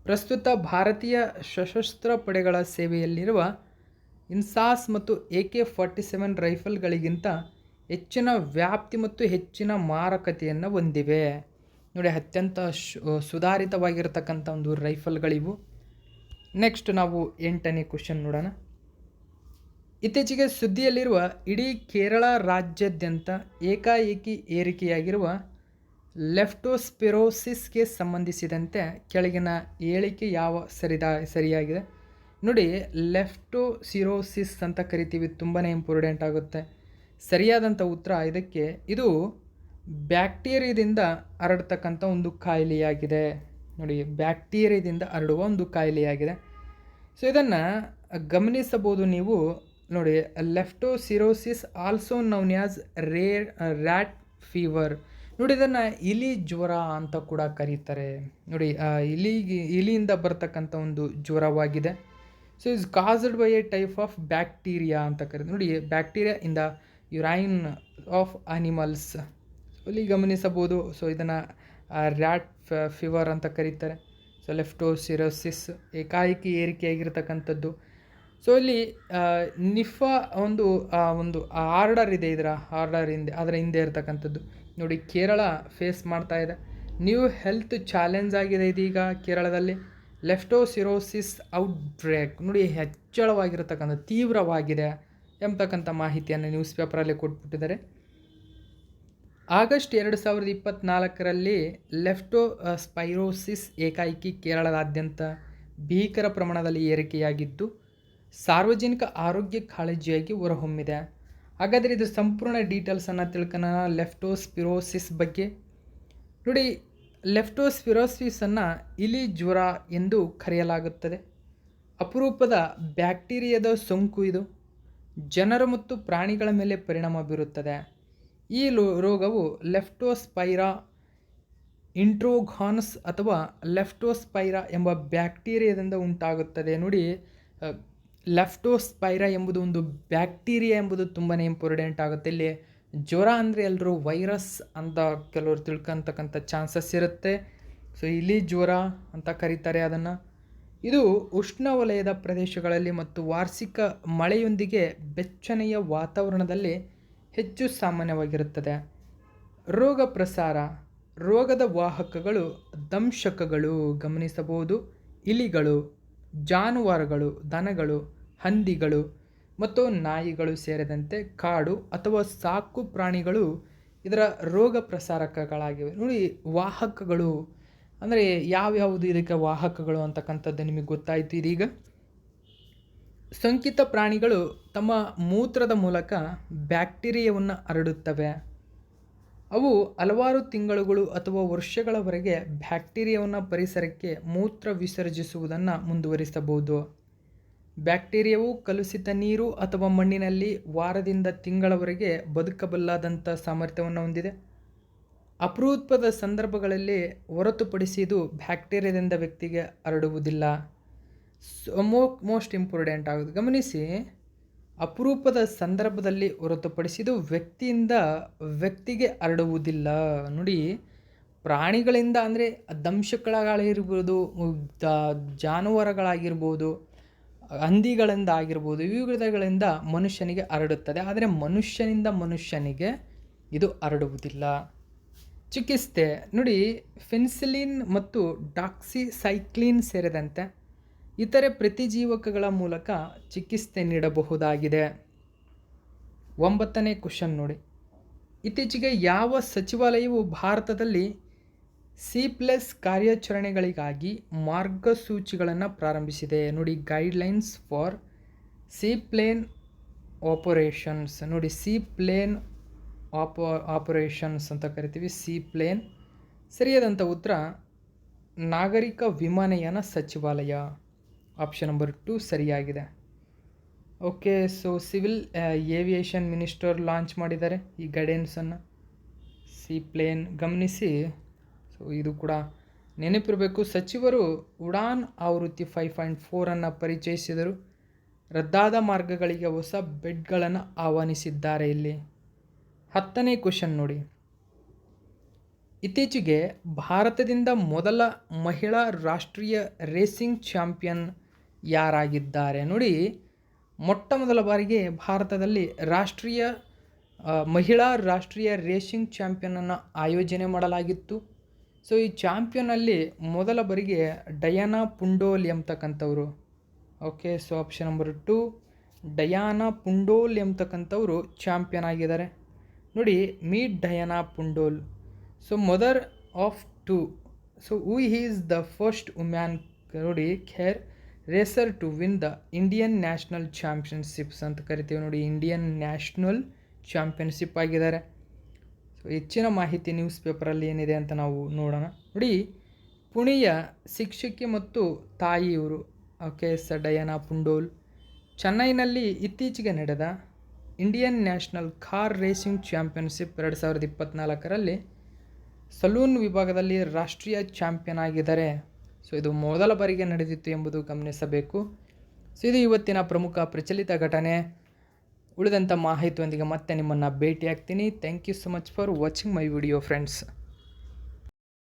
ಪ್ರಸ್ತುತ ಭಾರತೀಯ ಸಶಸ್ತ್ರ ಪಡೆಗಳ ಸೇವೆಯಲ್ಲಿರುವ ಇನ್ಸಾಸ್ ಮತ್ತು AK-47 ರೈಫಲ್ಗಳಿಗಿಂತ ಹೆಚ್ಚಿನ ವ್ಯಾಪ್ತಿ ಮತ್ತು ಹೆಚ್ಚಿನ ಮಾರಕತೆಯನ್ನು ಹೊಂದಿವೆ. ನೋಡಿ, ಅತ್ಯಂತ ಸುಧಾರಿತವಾಗಿರತಕ್ಕಂಥ ಒಂದು ರೈಫಲ್ಗಳಿವು. ನೆಕ್ಸ್ಟ್ ನಾವು 8ನೇ ಕ್ವಶನ್ ನೋಡೋಣ. ಇತ್ತೀಚೆಗೆ ಸುದ್ದಿಯಲ್ಲಿರುವ ಇಡೀ ಕೇರಳ ರಾಜ್ಯಾದ್ಯಂತ ಏಕಾಏಕಿ ಏರಿಕೆಯಾಗಿರುವ ಲೆಫ್ಟೋಸ್ಪಿರೋಸಿಸ್ಗೆ ಸಂಬಂಧಿಸಿದಂತೆ ಕೆಳಗಿನ ಹೇಳಿಕೆ ಯಾವ ಸರಿಯಾಗಿದೆ? ನೋಡಿ, ಲೆಫ್ಟೋಸಿರೋಸಿಸ್ ಅಂತ ಕರಿತೀವಿ, ತುಂಬಾ ಇಂಪಾರ್ಟೆಂಟ್ ಆಗುತ್ತೆ. ಸರಿಯಾದಂಥ ಉತ್ತರ ಇದಕ್ಕೆ, ಇದು ಬ್ಯಾಕ್ಟೀರಿಯಾದಿಂದ ಹರಡ್ತಕ್ಕಂಥ ಒಂದು ಕಾಯಿಲೆಯಾಗಿದೆ. ನೋಡಿ, ಬ್ಯಾಕ್ಟೀರಿಯಾದಿಂದ ಹರಡುವ ಒಂದು ಕಾಯಿಲೆಯಾಗಿದೆ. ಸೊ ಇದನ್ನು ಗಮನಿಸಬಹುದು ನೀವು. ನೋಡಿ, leptospirosis also known as rat fever. ನೋಡಿ, ಇದನ್ನು ಇಲಿ ಜ್ವರ ಅಂತ ಕೂಡ ಕರೀತಾರೆ. ನೋಡಿ, ಇಲಿಯಿಂದ ಬರ್ತಕ್ಕಂಥ ಒಂದು ಜ್ವರವಾಗಿದೆ. So is caused by a type of bacteria ಅಂತ ಕರೀತಾರೆ. ನೋಡಿ, bacteria in the urine of animals. ಇಲ್ಲಿ ಗಮನಿಸಬಹುದು. ಸೊ ಇದನ್ನು ರ್ಯಾಟ್ ಫೀವರ್ ಅಂತ ಕರೀತಾರೆ. ಸೊ ಲೆಫ್ಟೋಸಿರೋಸಿಸ್ ಏಕಾಏಕಿ ಏರಿಕೆಯಾಗಿರ್ತಕ್ಕಂಥದ್ದು. ಸೊ ಇಲ್ಲಿ ನಿಫಾ ಒಂದು ಆರ್ಡರ್ ಇದೆ, ಅದರ ಹಿಂದೆ ಇರತಕ್ಕಂಥದ್ದು. ನೋಡಿ, ಕೇರಳ ಫೇಸ್ ಮಾಡ್ತಾ ಇದೆ ನ್ಯೂ ಹೆಲ್ತ್ ಚಾಲೆಂಜ್ ಆಗಿದೆ ಇದೀಗ ಕೇರಳದಲ್ಲಿ. ಲೆಫ್ಟೋಸಿರೋಸಿಸ್ ಔಟ್ಬ್ರೇಕ್ ನೋಡಿ ಹೆಚ್ಚಳವಾಗಿರತಕ್ಕಂಥ ತೀವ್ರವಾಗಿದೆ ಎಂಬತಕ್ಕಂಥ ಮಾಹಿತಿಯನ್ನು ನ್ಯೂಸ್ ಪೇಪರಲ್ಲಿ ಕೊಟ್ಬಿಟ್ಟಿದ್ದಾರೆ. ಆಗಸ್ಟ್ 2024ರಲ್ಲಿ ಲೆಫ್ಟೋಸ್ಪೈರೋಸಿಸ್ ಏಕಾಏಕಿ ಕೇರಳದಾದ್ಯಂತ ಭೀಕರ ಪ್ರಮಾಣದಲ್ಲಿ ಏರಿಕೆಯಾಗಿದ್ದು ಸಾರ್ವಜನಿಕ ಆರೋಗ್ಯ ಕಾಳಜಿಯಾಗಿ ಹೊರಹೊಮ್ಮಿದೆ. ಹಾಗಾದರೆ ಇದು ಸಂಪೂರ್ಣ ಡೀಟೇಲ್ಸನ್ನು ತಿಳ್ಕೊಳ್ಳೋಣ ಲೆಫ್ಟೋಸ್ಪಿರೋಸಿಸ್ ಬಗ್ಗೆ. ನೋಡಿ, ಲೆಫ್ಟೋಸ್ಪಿರೋಸಿಸನ್ನು ಇಲಿ ಜ್ವರ ಎಂದು ಕರೆಯಲಾಗುತ್ತದೆ. ಅಪರೂಪದ ಬ್ಯಾಕ್ಟೀರಿಯಾದ ಸೋಂಕು ಇದು. ಜನರು ಮತ್ತು ಪ್ರಾಣಿಗಳ ಮೇಲೆ ಪರಿಣಾಮ ಬೀರುತ್ತದೆ. ಈ ರೋಗವು ಲೆಫ್ಟೋಸ್ಪೈರಾ ಇಂಟ್ರೋಗಾನಸ್ ಅಥವಾ ಲೆಫ್ಟೋಸ್ಪೈರಾ ಎಂಬ ಬ್ಯಾಕ್ಟೀರಿಯಾದಿಂದ ಉಂಟಾಗುತ್ತದೆ. ನೋಡಿ, ಲೆಫ್ಟೋಸ್ಪೈರಾ ಎಂಬುದು ಒಂದು ಬ್ಯಾಕ್ಟೀರಿಯಾ ಎಂಬುದು ತುಂಬಾ ಇಂಪಾರ್ಟೆಂಟ್ ಆಗುತ್ತೆ. ಇಲ್ಲಿ ಜ್ವರ ಅಂದರೆ ಎಲ್ಲರೂ ವೈರಸ್ ಅಂತ ಕೆಲವರು ತಿಳ್ಕೊತಕ್ಕಂಥ ಚಾನ್ಸಸ್ ಇರುತ್ತೆ. ಸೊ ಇಲಿ ಜ್ವರ ಅಂತ ಕರೀತಾರೆ ಅದನ್ನು. ಇದು ಉಷ್ಣವಲಯದ ಪ್ರದೇಶಗಳಲ್ಲಿ ಮತ್ತು ವಾರ್ಷಿಕ ಮಳೆಯೊಂದಿಗೆ ಬೆಚ್ಚನೆಯ ವಾತಾವರಣದಲ್ಲಿ ಹೆಚ್ಚು ಸಾಮಾನ್ಯವಾಗಿರುತ್ತದೆ. ರೋಗ ಪ್ರಸಾರ. ರೋಗದ ವಾಹಕಗಳು ದಂಶಕಗಳು ಗಮನಿಸಬಹುದು. ಇಲಿಗಳು, ಜಾನುವಾರುಗಳು, ದನಗಳು, ಹಂದಿಗಳು ಮತ್ತು ನಾಯಿಗಳು ಸೇರಿದಂತೆ ಕಾಡು ಅಥವಾ ಸಾಕು ಪ್ರಾಣಿಗಳು ಇದರ ರೋಗ ಪ್ರಸಾರಕಗಳಾಗಿವೆ. ನೋಡಿ, ವಾಹಕಗಳು ಅಂದರೆ ಯಾವ್ಯಾವುದು ಇದಕ್ಕೆ ವಾಹಕಗಳು ಅಂತಕ್ಕಂಥದ್ದು ನಿಮಗೆ ಗೊತ್ತಾಯಿತು ಇದೀಗ. ಸೋಂಕಿತ ಪ್ರಾಣಿಗಳು ತಮ್ಮ ಮೂತ್ರದ ಮೂಲಕ ಬ್ಯಾಕ್ಟೀರಿಯಾವನ್ನು ಹರಡುತ್ತವೆ. ಅವು ಹಲವಾರು ತಿಂಗಳುಗಳು ಅಥವಾ ವರ್ಷಗಳವರೆಗೆ ಬ್ಯಾಕ್ಟೀರಿಯಾವನ್ನು ಪರಿಸರಕ್ಕೆ ಮೂತ್ರ ವಿಸರ್ಜಿಸುವುದನ್ನು ಮುಂದುವರಿಸಬಹುದು. ಬ್ಯಾಕ್ಟೀರಿಯಾವು ಕಲುಷಿತ ನೀರು ಅಥವಾ ಮಣ್ಣಿನಲ್ಲಿ ವಾರದಿಂದ ತಿಂಗಳವರೆಗೆ ಬದುಕಬಲ್ಲದಂಥ ಸಾಮರ್ಥ್ಯವನ್ನು ಹೊಂದಿದೆ. ಅಪರೂಪದ ಸಂದರ್ಭಗಳಲ್ಲಿ ಹೊರತುಪಡಿಸಿ ಇದು ಬ್ಯಾಕ್ಟೀರಿಯಾದಿಂದ ವ್ಯಕ್ತಿಗೆ ಹರಡುವುದಿಲ್ಲ. ಮೋಸ್ಟ್ ಇಂಪಾರ್ಟೆಂಟ್ ಆಗೋದು ಗಮನಿಸಿ, ಅಪರೂಪದ ಸಂದರ್ಭದಲ್ಲಿ ಹೊರತುಪಡಿಸಿದು ವ್ಯಕ್ತಿಯಿಂದ ವ್ಯಕ್ತಿಗೆ ಹರಡುವುದಿಲ್ಲ. ನೋಡಿ, ಪ್ರಾಣಿಗಳಿಂದ ಅಂದರೆ ದಂಶಕಗಳಾಗಿರ್ಬೋದು, ಜಾನುವಾರುಗಳಾಗಿರ್ಬೋದು, ಹಂದಿಗಳಿಂದ ಆಗಿರ್ಬೋದು, ಇವುಗಳಿಂದ ಮನುಷ್ಯನಿಗೆ ಹರಡುತ್ತದೆ. ಆದರೆ ಮನುಷ್ಯನಿಂದ ಮನುಷ್ಯನಿಗೆ ಇದು ಹರಡುವುದಿಲ್ಲ. ಚಿಕಿತ್ಸೆ ನೋಡಿ, ಫೆನ್ಸಿಲಿನ್ ಮತ್ತು ಡಾಕ್ಸಿಸೈಕ್ಲಿನ್ ಸೇರಿದಂತೆ ಇತರೆ ಪ್ರತಿಜೀವಕಗಳ ಮೂಲಕ ಚಿಕಿತ್ಸೆ ನೀಡಬಹುದಾಗಿದೆ. 9ನೇ ಕ್ವಶನ್ ನೋಡಿ, ಇತ್ತೀಚೆಗೆ ಯಾವ ಸಚಿವಾಲಯವು ಭಾರತದಲ್ಲಿ C+ ಕಾರ್ಯಾಚರಣೆಗಳಿಗಾಗಿ ಮಾರ್ಗಸೂಚಿಗಳನ್ನು ಪ್ರಾರಂಭಿಸಿದೆ? ನೋಡಿ, ಗೈಡ್ಲೈನ್ಸ್ ಫಾರ್ ಸೀಪ್ಲೇನ್ ಆಪರೇಷನ್ಸ್. ನೋಡಿ, ಸೀಪ್ಲೇನ್ ಆಪರೇಷನ್ಸ್ ಅಂತ ಕರಿತೀವಿ. ಸೀಪ್ಲೇನ್ ಸರಿಯಾದಂಥ ಉತ್ತರ ನಾಗರಿಕ ವಿಮಾನಯಾನ ಸಚಿವಾಲಯ. ಆಪ್ಷನ್ ನಂಬರ್ 2 ಸರಿಯಾಗಿದೆ. Okay, so civil aviation minister launch ಮಾಡಿದ್ದಾರೆ ಈ ಗೈಡೆನ್ಸನ್ನು. ಸಿ ಪ್ಲೇನ್ ಗಮನಿಸಿ. ಸೊ ಇದು ಕೂಡ ನೆನಪಿರಬೇಕು. ಸಚಿವರು ಉಡಾನ್ ಆವೃತ್ತಿ 5.4 ಪರಿಚಯಿಸಿದರು. ರದ್ದಾದ ಮಾರ್ಗಗಳಿಗೆ ಹೊಸ ಬೆಡ್ಗಳನ್ನು ಆಹ್ವಾನಿಸಿದ್ದಾರೆ. ಇಲ್ಲಿ 10ನೇ ಕ್ವಶನ್ ನೋಡಿ. ಇತ್ತೀಚೆಗೆ ಭಾರತದಿಂದ ಮೊದಲ ಮಹಿಳಾ ರಾಷ್ಟ್ರೀಯ ರೇಸಿಂಗ್ ಚಾಂಪಿಯನ್ ಯಾರಾಗಿದ್ದಾರೆ? ನೋಡಿ, ಮೊಟ್ಟ ಮೊದಲ ಬಾರಿಗೆ ಭಾರತದಲ್ಲಿ ಮಹಿಳಾ ರಾಷ್ಟ್ರೀಯ ರೇಸಿಂಗ್ ಚಾಂಪಿಯನನ್ನು ಆಯೋಜನೆ ಮಾಡಲಾಗಿತ್ತು. ಸೊ ಈ ಚಾಂಪಿಯನಲ್ಲಿ ಮೊದಲ ಬಾರಿಗೆ ಡಯಾನಾ ಪುಂಡೋಲ್ ಎಂಬತಕ್ಕಂಥವ್ರು. Okay, so option number 2 Diana Pundole ಎಂಬತಕ್ಕಂಥವ್ರು ಚಾಂಪಿಯನ್ ಆಗಿದ್ದಾರೆ. ನೋಡಿ, meet Diana Pundole. So mother of 2. So who is the first woman ನೋಡಿ car racer to win the Indian national championships ಅಂತ ಕರಿತೀವಿ. ನೋಡಿ, ಇಂಡಿಯನ್ ನ್ಯಾಷನಲ್ ಚಾಂಪಿಯನ್ಶಿಪ್ ಆಗಿದ್ದಾರೆ. ಸೊ ಹೆಚ್ಚಿನ ಮಾಹಿತಿ ನ್ಯೂಸ್ ಪೇಪರಲ್ಲಿ ಏನಿದೆ ಅಂತ ನಾವು ನೋಡೋಣ. ನೋಡಿ, ಪುಣೆಯ ಶಿಕ್ಷಕಿ ಮತ್ತು ತಾಯಿ ಇವರು. ಓಕೆ, ಡಯಾನಾ ಪುಂಡೋಲ್. ಚೆನ್ನೈನಲ್ಲಿ ಇತ್ತೀಚೆಗೆ ನಡೆದ Indian national car racing championship 2024ರಲ್ಲಿ ಸಲೂನ್ ವಿಭಾಗದಲ್ಲಿ ರಾಷ್ಟ್ರೀಯ ಚಾಂಪಿಯನ್ ಆಗಿದ್ದಾರೆ. ಸೊ ಇದು ಮೊದಲ ಬಾರಿಗೆ ನಡೆದಿತ್ತು ಎಂಬುದು ಗಮನಿಸಬೇಕು. ಸೊ ಇದು ಇವತ್ತಿನ ಪ್ರಮುಖ ಪ್ರಚಲಿತ ಘಟನೆ. ಉಳಿದಂಥ ಮಾಹಿತಿಯೊಂದಿಗೆ ಮತ್ತೆ ನಿಮ್ಮನ್ನು ಭೇಟಿಯಾಗ್ತೀನಿ. Thank you so much for watching my video friends.